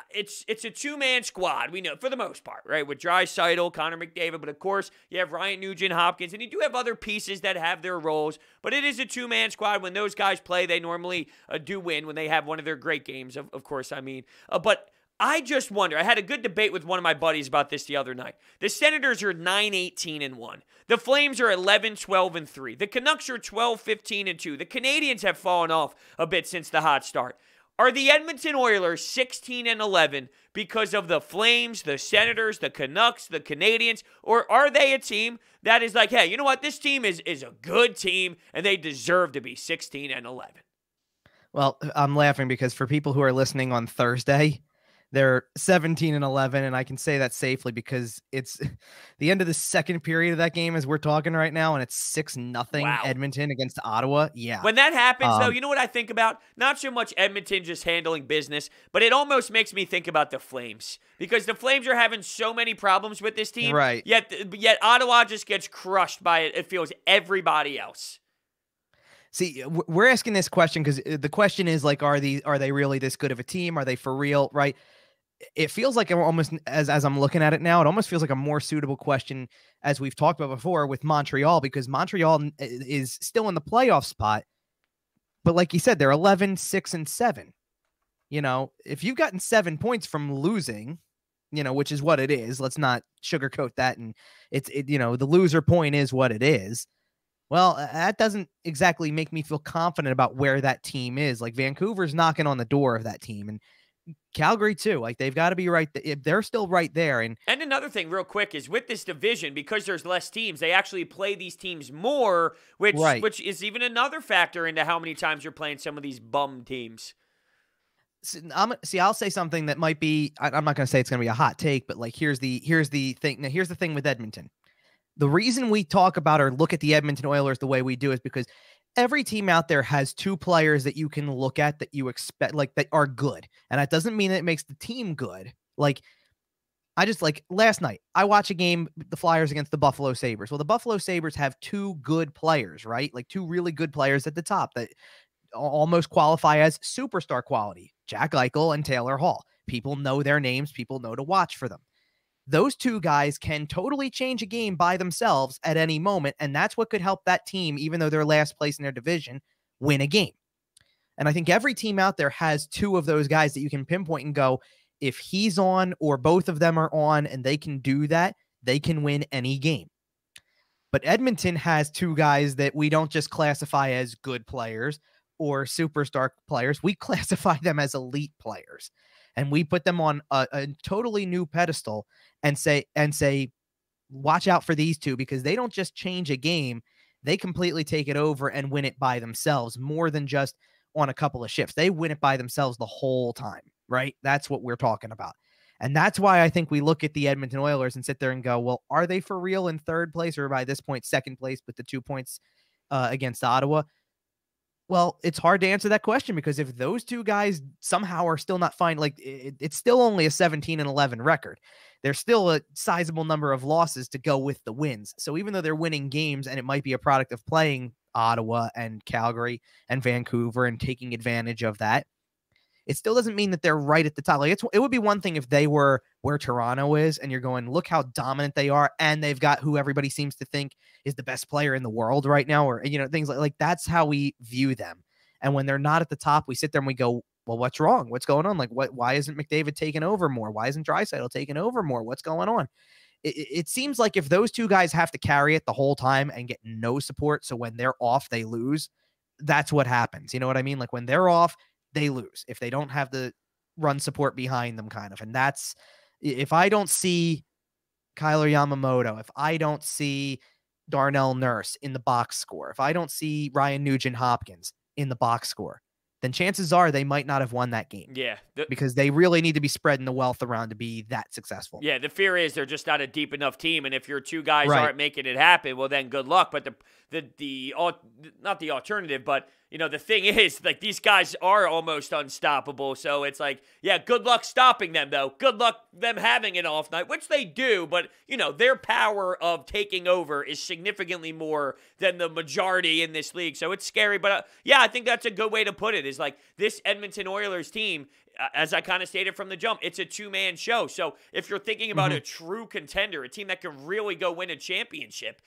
it's a two-man squad, we know, for the most part, right? With Draisaitl, Connor McDavid, but of course, you have Ryan Nugent-Hopkins, and you do have other pieces that have their roles, but it is a two-man squad. When those guys play, they normally do win when they have one of their great games, of course, I mean. But I just wonder, I had a good debate with one of my buddies about this the other night. The Senators are 9-18-1. The Flames are 11-12-3. The Canucks are 12-15-2. The Canadiens have fallen off a bit since the hot start. Are the Edmonton Oilers 16-11 because of the Flames, the Senators, the Canucks, the Canadiens, or are they a team that is like, hey, you know what, this team is a good team and they deserve to be 16-11? Well, I'm laughing because for people who are listening on Thursday, they're 17-11, and I can say that safely because it's the end of the second period of that game as we're talking right now, and it's 6-0 Wow. Edmonton against Ottawa. Yeah. When that happens, though, you know what I think about? Not so much Edmonton just handling business, but it almost makes me think about the Flames, because the Flames are having so many problems with this team. Right. Yet Ottawa just gets crushed by it. It feels everybody else. See, we're asking this question because the question is like, are they really this good of a team? Are they for real? Right. It feels like almost as I'm looking at it now, it almost feels like a more suitable question as we've talked about before with Montreal, because Montreal is still in the playoff spot. But like you said, they're 11-6-7. If you've gotten 7 points from losing, which is what it is, let's not sugarcoat that. And the loser point is what it is. Well, that doesn't exactly make me feel confident about where that team is. Like, Vancouver's knocking on the door of that team, and Calgary too. Like, they've got to be right. They're still right there. And another thing real quick is with this division, because there's less teams, they actually play these teams more, which is even another factor into how many times you're playing some of these bum teams. I'll say something that might be, I'm not going to say it's going to be a hot take, but like, here's the thing. Now, here's the thing with Edmonton. The reason we talk about or look at the Edmonton Oilers the way we do is because every team out there has 2 players that you can look at that you expect, like, that are good. And that doesn't mean that it makes the team good. Like, I just, like, last night, I watched a game, the Flyers against the Buffalo Sabres. Well, the Buffalo Sabres have 2 good players, right? Like, 2 really good players at the top that almost qualify as superstar quality, Jack Eichel and Taylor Hall. People know their names. People know to watch for them. Those two guys can totally change a game by themselves at any moment, and that's what could help that team, even though they're last place in their division, win a game. And I think every team out there has two of those guys that you can pinpoint and go, if he's on or both of them are on and they can do that, they can win any game. But Edmonton has two guys that we don't just classify as good players or superstar players. We classify them as elite players. And we put them on a totally new pedestal and say, watch out for these two, because they don't just change a game. They completely take it over and win it by themselves, more than just on a couple of shifts. They win it by themselves the whole time, right? That's what we're talking about. And that's why I think we look at the Edmonton Oilers and sit there and go, well, are they for real in third place, or by this point, second place with the 2 points against Ottawa? Well, it's hard to answer that question, because if those two guys somehow are still not fine, like it's still only a 17-11 record. There's still a sizable number of losses to go with the wins. So even though they're winning games, and it might be a product of playing Ottawa and Calgary and Vancouver and taking advantage of that, it still doesn't mean that they're right at the top. Like it would be one thing if they were where Toronto is and you're going, look how dominant they are, and they've got who everybody seems to think is the best player in the world right now, or things like that's how we view them. And when they're not at the top, we sit there and we go, well, what's wrong? What's going on? Like why isn't McDavid taking over more? Why isn't Draisaitl taking over more? What's going on? It seems like if those two guys have to carry it the whole time and get no support, so when they're off, they lose, that's what happens. You know what I mean? Like when they're off, they lose if they don't have the run support behind them, kind of. And that's, if I don't see Kyler Yamamoto, if I don't see Darnell Nurse in the box score, if I don't see Ryan Nugent-Hopkins in the box score, then chances are they might not have won that game. Yeah. Because they really need to be spreading the wealth around to be that successful. Yeah, the fear is they're just not a deep enough team, and if your two guys aren't making it happen, well, then good luck. But not the alternative, but the thing is, like, these guys are almost unstoppable. So it's like, yeah, good luck stopping them, though. Good luck them having an off night, which they do. But, their power of taking over is significantly more than the majority in this league. So it's scary. But, yeah, I think that's a good way to put it, is like this Edmonton Oilers team, as I kind of stated from the jump, it's a two-man show. So if you're thinking about a true contender, a team that can really go win a championship,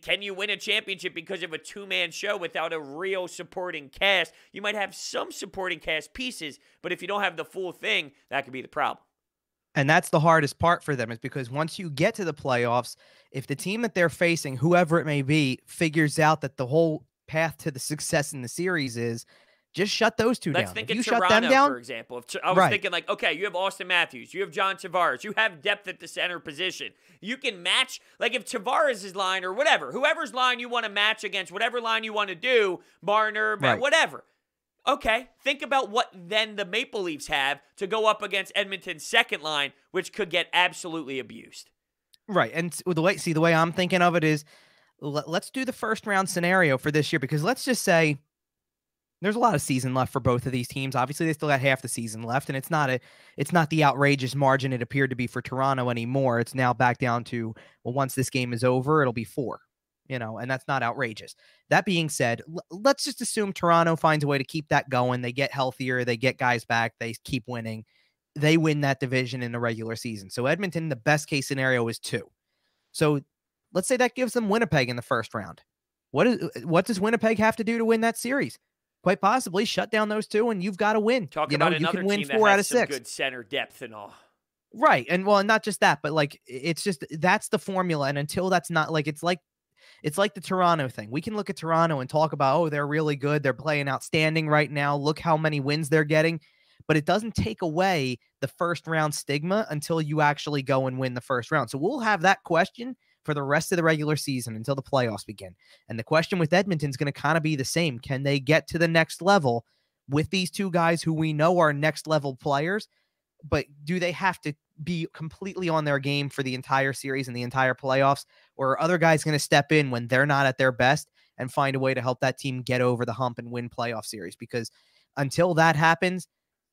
can you win a championship because of a two-man show without a real supporting cast? You might have some supporting cast pieces, but if you don't have the full thing, that could be the problem. And that's the hardest part for them, is because once you get to the playoffs, if the team that they're facing, whoever it may be, figures out that the whole path to the success in the series is just shut those two down. Let's think if you of shut Toronto, them down, for example. I was thinking, like, okay, you have Austin Matthews, you have John Tavares, you have depth at the center position. You can match, like, if Tavares' line or whatever, whoever's line you want to match against, whatever line you want to do, Marner, whatever. Okay, think about what then the Maple Leafs have to go up against Edmonton's second line, which could get absolutely abused. Right, and the way I'm thinking of it is, let's do the first round scenario for this year, because let's just say there's a lot of season left for both of these teams. Obviously, they still got half the season left, and it's not the outrageous margin it appeared to be for Toronto anymore. It's now back down to, well, once this game is over, it'll be 4, and that's not outrageous. That being said, let's just assume Toronto finds a way to keep that going. They get healthier, they get guys back, they keep winning. They win that division in the regular season. So Edmonton, the best case scenario is 2. So let's say that gives them Winnipeg in the first round. What does Winnipeg have to do to win that series? Quite possibly shut down those two, and you've got to win. Talk about another team that has some good center depth and all. Right, and well, not just that, but like it's just that's the formula. And until that's not, like, it's like the Toronto thing. We can look at Toronto and talk about, oh, they're really good, they're playing outstanding right now. Look how many wins they're getting, but it doesn't take away the first round stigma until you actually go and win the first round. So we'll have that question for the rest of the regular season until the playoffs begin. And the question with Edmonton is going to kind of be the same. Can they get to the next level with these two guys who we know are next level players, but do they have to be completely on their game for the entire series and the entire playoffs? Or are other guys going to step in when they're not at their best and find a way to help that team get over the hump and win playoff series? Because until that happens,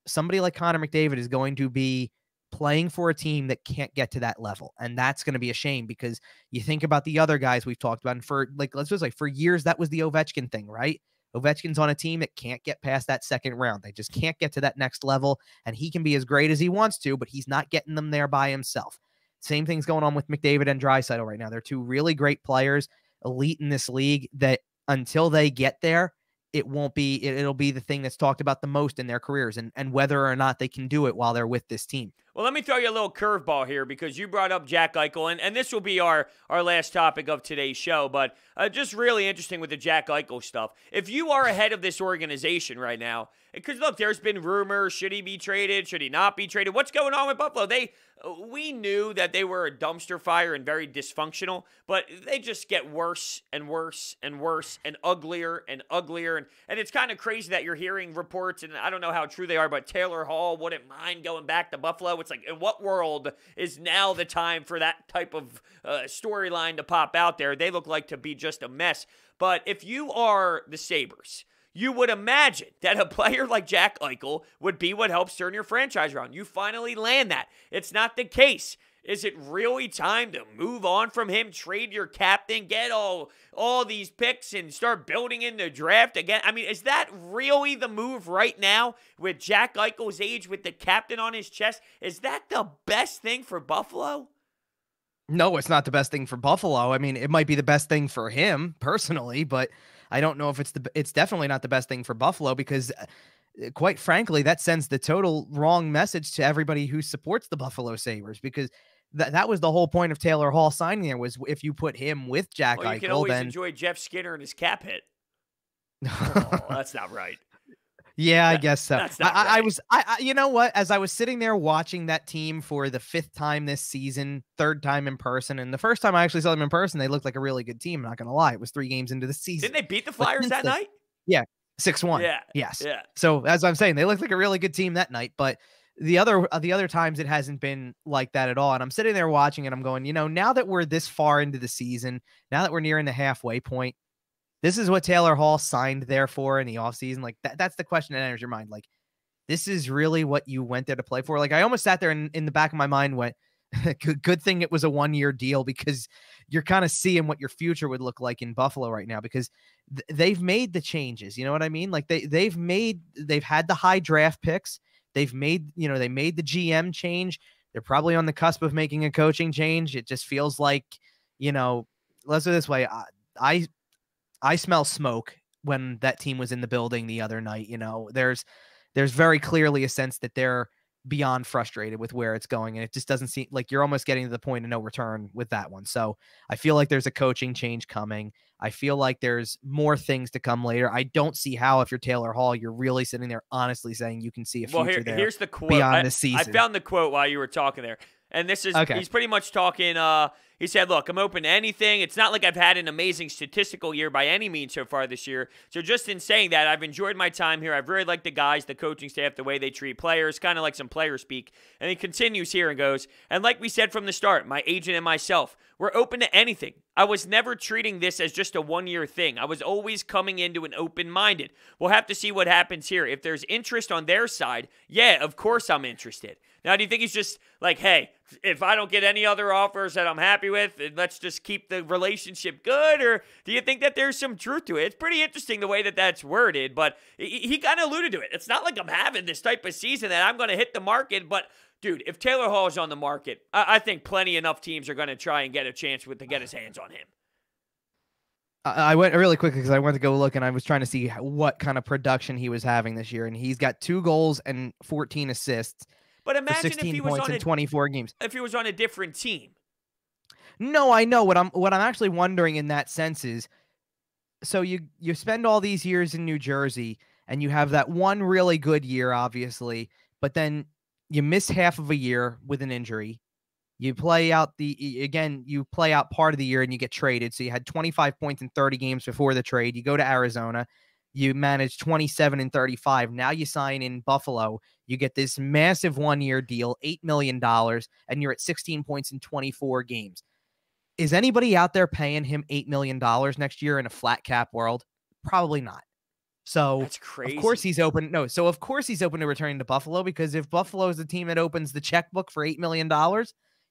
somebody like Connor McDavid is going to be playing for a team that can't get to that level. And that's going to be a shame, because you think about the other guys we've talked about, and for, like, let's just like, for years, that was the Ovechkin thing, right? Ovechkin's on a team that can't get past that second round. They just can't get to that next level, and he can be as great as he wants to, but he's not getting them there by himself. Same thing's going on with McDavid and Draisaitl right now. They're two really great players, elite in this league, that until they get there, it'll be the thing that's talked about the most in their careers, and whether or not they can do it while they're with this team. Well, let me throw you a little curveball here, because you brought up Jack Eichel, and this will be our last topic of today's show, but just really interesting with the Jack Eichel stuff. If you are ahead of this organization right now, because look, there's been rumors, should he be traded, should he not be traded? What's going on with Buffalo? We knew that they were a dumpster fire and very dysfunctional, but they just get worse and worse and worse and uglier and uglier. And it's kind of crazy that you're hearing reports, and I don't know how true they are, but Taylor Hall wouldn't mind going back to Buffalo. It's like, in what world is now the time for that type of storyline to pop out there? They look like to be just a mess. But if you are the Sabres, you would imagine that a player like Jack Eichel would be what helps turn your franchise around. You finally land that. It's not the case. Is it really time to move on from him, trade your captain, get all these picks, and start building in the draft again? I mean, is that really the move right now with Jack Eichel's age, with the captain on his chest? Is that the best thing for Buffalo? No, it's not the best thing for Buffalo. I mean, it might be the best thing for him personally, but I don't know if it's definitely not the best thing for Buffalo, because quite frankly, that sends the total wrong message to everybody who supports the Buffalo Sabres, because that was the whole point of Taylor Hall signing there, was if you put him with Jack Eichel, you can always enjoy Jeff Skinner and his cap hit. Oh, that's not right. Yeah, I guess so. That's not right. You know what? As I was sitting there watching that team for the 5th time this season, 3rd time in person, and the first time I actually saw them in person, they looked like a really good team. I'm not going to lie. It was 3 games into the season. Didn't they beat the Flyers that night? Yeah, 6-1. Yeah. Yes. Yeah. So as I'm saying, they looked like a really good team that night, but the other times it hasn't been like that at all. And I'm sitting there watching, and I'm going, now that we're this far into the season, now that we're nearing the halfway point, this is what Taylor Hall signed there for in the offseason. Like that's the question that enters your mind. Like, this is really what you went there to play for. Like, I almost sat there and in the back of my mind went, good thing it was a 1-year deal, because you're kind of seeing what your future would look like in Buffalo right now, because they've made the changes. You know what I mean? Like they've had the high draft picks. They made the GM change. They're probably on the cusp of making a coaching change. It just feels like, let's do it this way. I smell smoke when that team was in the building the other night. There's very clearly a sense that they're beyond frustrated with where it's going, and it just doesn't seem like you're almost getting to the point of no return with that one. So I feel like there's a coaching change coming. I feel like there's more things to come later. I don't see how, if you're Taylor Hall, you're really sitting there honestly saying you can see a future there. Here's the quote beyond the season. I found the quote while you were talking there, and this is okay. He's pretty much talking. He said, look, I'm open to anything. It's not like I've had an amazing statistical year by any means so far this year. So just in saying that, I've enjoyed my time here. I've really liked the guys, the coaching staff, the way they treat players, kind of like some player speak. And he continues here and goes, and like we said from the start, my agent and myself, we're open to anything. I was never treating this as just a 1-year thing. I was always coming into an open-minded. We'll have to see what happens here. If there's interest on their side, yeah, of course I'm interested. Now, do you think he's just like, hey, if I don't get any other offers that I'm happy with, let's just keep the relationship good? Or do you think that there's some truth to it? It's pretty interesting the way that that's worded, but he kind of alluded to it. It's not like I'm having this type of season that I'm going to hit the market, but dude, if Taylor Hall is on the market, I think plenty enough teams are going to try and get a chance to get his hands on him. I went really quickly because I went to go look, and I was trying to see what kind of production he was having this year, and he's got 2 goals and 14 assists. But imagine 16 if he was points in 24 games. If he was on a different team. No, I know what I'm actually wondering in that sense is, so you spend all these years in New Jersey, and you have that one really good year, obviously, but then you miss half of a year with an injury. You play out part of the year and you get traded. So you had 25 points in 30 games before the trade. You go to Arizona. You manage 27 and 35. Now you sign in Buffalo. You get this massive 1-year deal, $8 million, and you're at 16 points in 24 games. Is anybody out there paying him $8 million next year in a flat cap world? Probably not. So that's crazy. Of course he's open. No, so of course he's open to returning to Buffalo, because if Buffalo is the team that opens the checkbook for $8 million,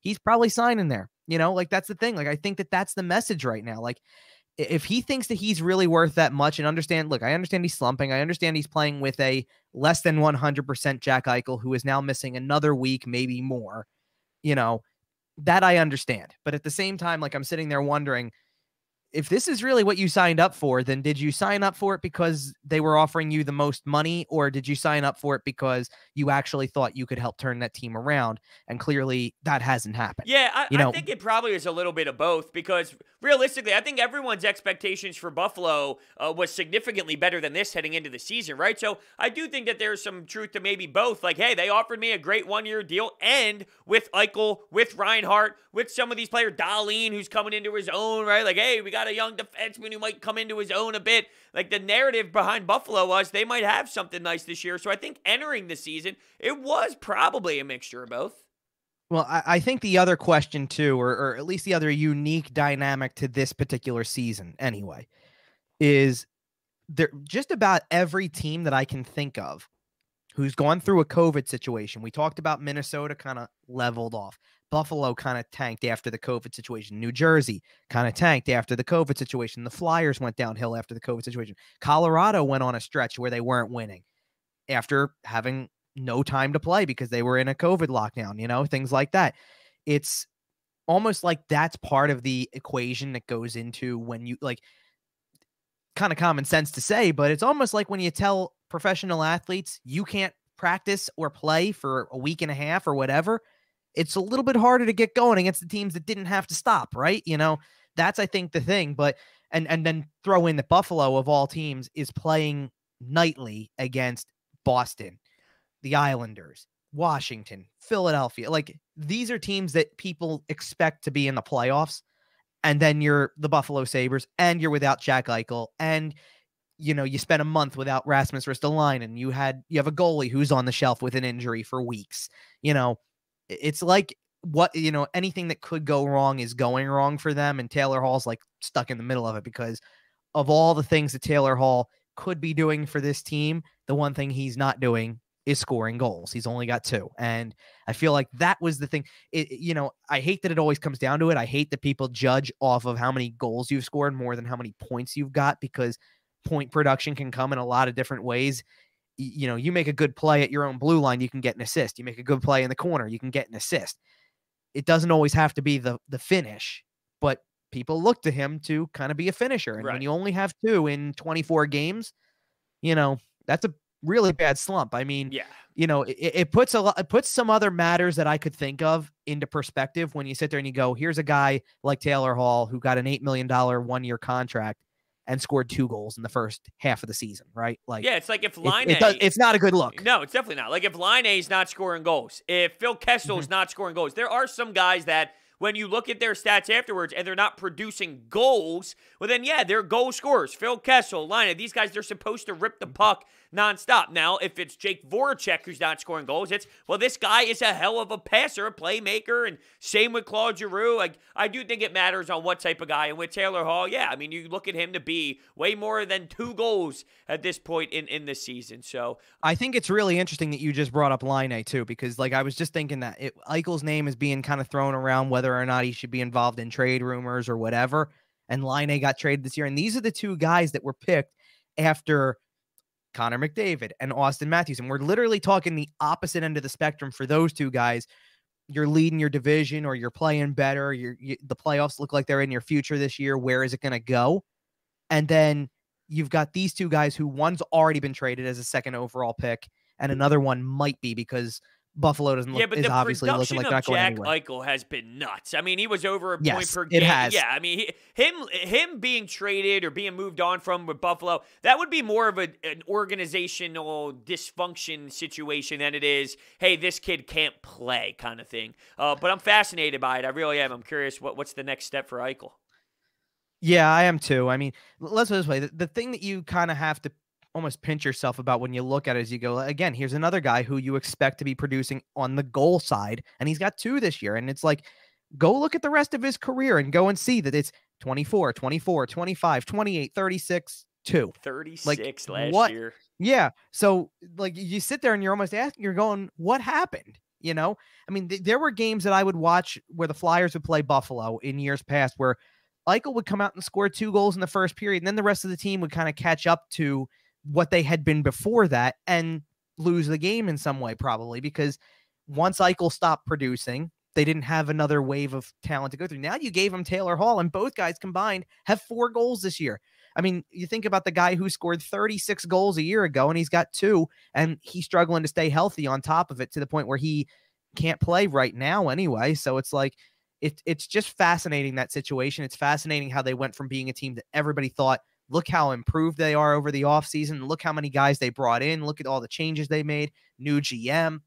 he's probably signing there. Like, that's the thing. Like, I think that that's the message right now. Like, If he thinks that he's really worth that much, and I understand he's slumping. I understand he's playing with a less than 100% Jack Eichel, who is now missing another week, maybe more, that I understand. But at the same time, like, I'm sitting there wondering, if this is really what you signed up for, then did you sign up for it because they were offering you the most money, or did you sign up for it because you actually thought you could help turn that team around? And clearly that hasn't happened. Yeah, I think it probably is a little bit of both, because realistically, I think everyone's expectations for Buffalo was significantly better than this heading into the season, right? So I do think that there's some truth to maybe both. Like, hey, they offered me a great one-year deal, and with Eichel, with Reinhart, with some of these players, Dahlin, who's coming into his own, right? Like, hey, we got a young defenseman who might come into his own a bit. Like, the narrative behind Buffalo was they might have something nice this year. So I think entering the season, it was probably a mixture of both. Well, I think the other question too, or at least the other unique dynamic to this particular season anyway, is there just about every team that I can think of who's gone through a COVID situation. We talked about Minnesota kind of leveled off. Buffalo kind of tanked after the COVID situation. New Jersey kind of tanked after the COVID situation. The Flyers went downhill after the COVID situation. Colorado went on a stretch where they weren't winning after having no time to play because they were in a COVID lockdown, things like that. It's almost like that's part of the equation that goes into when you, like, kind of common sense to say, but it's almost like when you tell professional athletes you can't practice or play for a week and a half or whatever, it's a little bit harder to get going against the teams that didn't have to stop, right? That's, I think, the thing. But and then throw in that Buffalo, of all teams, is playing nightly against Boston, the Islanders, Washington, Philadelphia. Like, these are teams that people expect to be in the playoffs. And then you're the Buffalo Sabres, and you're without Jack Eichel, and you spent a month without Rasmus Ristolainen. You have a goalie who's on the shelf with an injury for weeks. It's like anything that could go wrong is going wrong for them, and Taylor Hall's like stuck in the middle of it because of all the things that Taylor Hall could be doing for this team. The one thing he's not doing is scoring goals. He's only got 2. And I feel like that was the thing. I hate that it always comes down to it. I hate that people judge off of how many goals you've scored more than how many points you've got, because point production can come in a lot of different ways. You make a good play at your own blue line, you can get an assist. You make a good play in the corner, you can get an assist. It doesn't always have to be the finish, but people look to him to kind of be a finisher. And right. When you only have 2 in 24 games, that's a really bad slump. I mean, yeah, it puts some other matters that I could think of into perspective when you sit there and you go, here's a guy like Taylor Hall who got an $8 million 1-year contract and scored 2 goals in the first half of the season, right? Like, yeah, it's like if Line it's not a good look. No, it's definitely not. Like, if Line is not scoring goals, if Phil Kessel is not scoring goals, there are some guys that when you look at their stats afterwards and they're not producing goals, well then, yeah, they're goal scorers. Phil Kessel, Line, these guys, they're supposed to rip the puck nonstop. Now, if it's Jake Voracek who's not scoring goals, it's, well, this guy is a hell of a passer, a playmaker, and same with Claude Giroux. Like, I do think it matters on what type of guy. And with Taylor Hall, yeah, I mean, you look at him to be way more than 2 goals at this point in the season. So I think it's really interesting that you just brought up Line too, because like I was just thinking that Eichel's name is being kind of thrown around whether or not he should be involved in trade rumors or whatever. And Line got traded this year. And these are the 2 guys that were picked after Connor McDavid and Austin Matthews. And we're literally talking the opposite end of the spectrum for those 2 guys. You're leading your division, or you're playing better. The playoffs look like they're in your future this year. Where is it going to go? And then you've got these 2 guys who one's already been traded as a 2nd overall pick, and another one might be because Buffalo doesn't look, is obviously looking like not going anywhere. Jack Eichel has been nuts. I mean, he was over a point per game. It has. Yeah, I mean, him being traded or being moved on from with Buffalo, that would be more of an organizational dysfunction situation than it is, hey, this kid can't play kind of thing. But I'm fascinated by it. I really am. I'm curious what's the next step for Eichel. Yeah, I am too. I mean, let's put it this way. The thing that you kind of have to almost pinch yourself about when you look at it is you go, again, here's another guy who you expect to be producing on the goal side, and he's got 2 this year. And it's like, go look at the rest of his career and go and see that it's 24, 24, 25, 28, 36, 2. 36 last year. Yeah. So like you sit there and you're almost asking, you're going, what happened? I mean, there were games that I would watch where the Flyers would play Buffalo in years past where Eichel would come out and score 2 goals in the first period, and then the rest of the team would kind of catch up to what they had been before that and lose the game in some way, probably, because once Eichel stopped producing, they didn't have another wave of talent to go through. Now you gave him Taylor Hall, and both guys combined have 4 goals this year. I mean, you think about the guy who scored 36 goals a year ago, and he's got 2, and he's struggling to stay healthy on top of it to the point where he can't play right now anyway. So it's like, it's just fascinating, that situation. It's fascinating how they went from being a team that everybody thought, look how improved they are over the offseason. Look how many guys they brought in. Look at all the changes they made. New GM.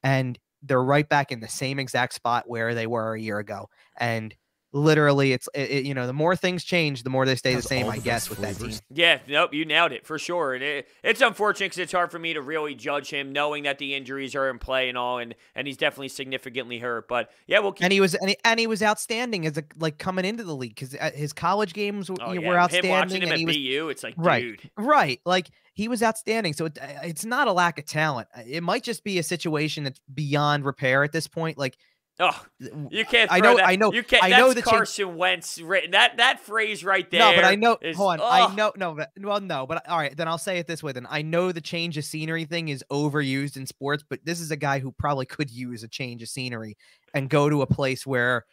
And they're right back in the same exact spot where they were a year ago. And literally, the more things change, the more they stay the same, I guess, with that team. Yeah, nope, you nailed it for sure. It's unfortunate because it's hard for me to really judge him, knowing that the injuries are in play and all, and he's definitely significantly hurt. But yeah, we'll keep. And he was outstanding as coming into the league, because his college games were outstanding. Him watching him and at BU, it's like, right, dude, right, like he was outstanding. So it's not a lack of talent. It might just be a situation that's beyond repair at this point. Like. Oh, you can't. I know. You can't. That's Carson Wentz written. That phrase right there. No, but I know. Hold on. Oh. I know. No, but no. But all right, then I'll say it this way. Then I know the change of scenery thing is overused in sports, but this is a guy who probably could use a change of scenery and go to a place where,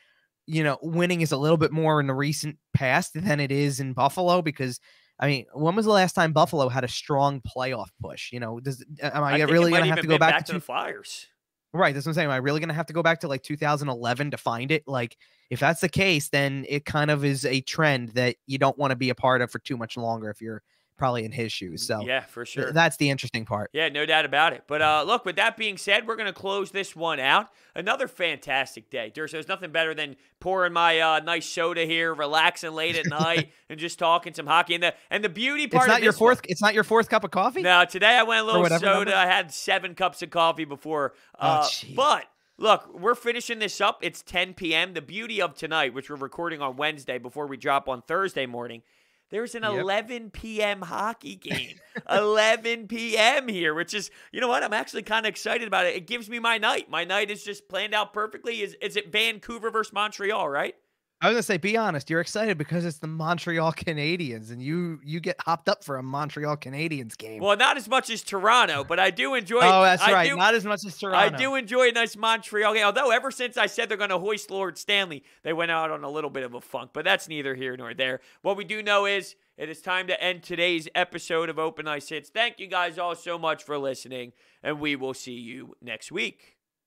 winning is a little bit more in the recent past than it is in Buffalo. Because I mean, when was the last time Buffalo had a strong playoff push? Am I really going to have to go back to the Flyers? Right. That's what I'm saying. Am I really going to have to go back to like 2011 to find it? Like, if that's the case, then it kind of is a trend that you don't want to be a part of for too much longer if you're probably in his shoes. So yeah, for sure. That's the interesting part. Yeah, no doubt about it. But look, with that being said, we're going to close this one out. Another fantastic day. Durso, there's nothing better than pouring my nice soda here, relaxing late at night, and just talking some hockey. And the beauty part of this it's not your fourth cup of coffee? No, today I went a little soda. Number? I had 7 cups of coffee before. But look, we're finishing this up. It's 10 p.m. The beauty of tonight, which we're recording on Wednesday before we drop on Thursday morning, there's an 11 p.m. hockey game. 11 p.m. here, which is, you know what? I'm actually kind of excited about it. It gives me my night. My night is just planned out perfectly. Is it Vancouver versus Montreal, right? I was going to say, be honest, you're excited because it's the Montreal Canadiens, and you get hopped up for a Montreal Canadiens game. Well, not as much as Toronto, but I do enjoy. Oh, that's right. Not as much as Toronto. I do enjoy a nice Montreal game. Although ever since I said they're going to hoist Lord Stanley, they went out on a little bit of a funk. But that's neither here nor there. What we do know is it is time to end today's episode of Open Ice Hits. Thank you guys all so much for listening, and we will see you next week.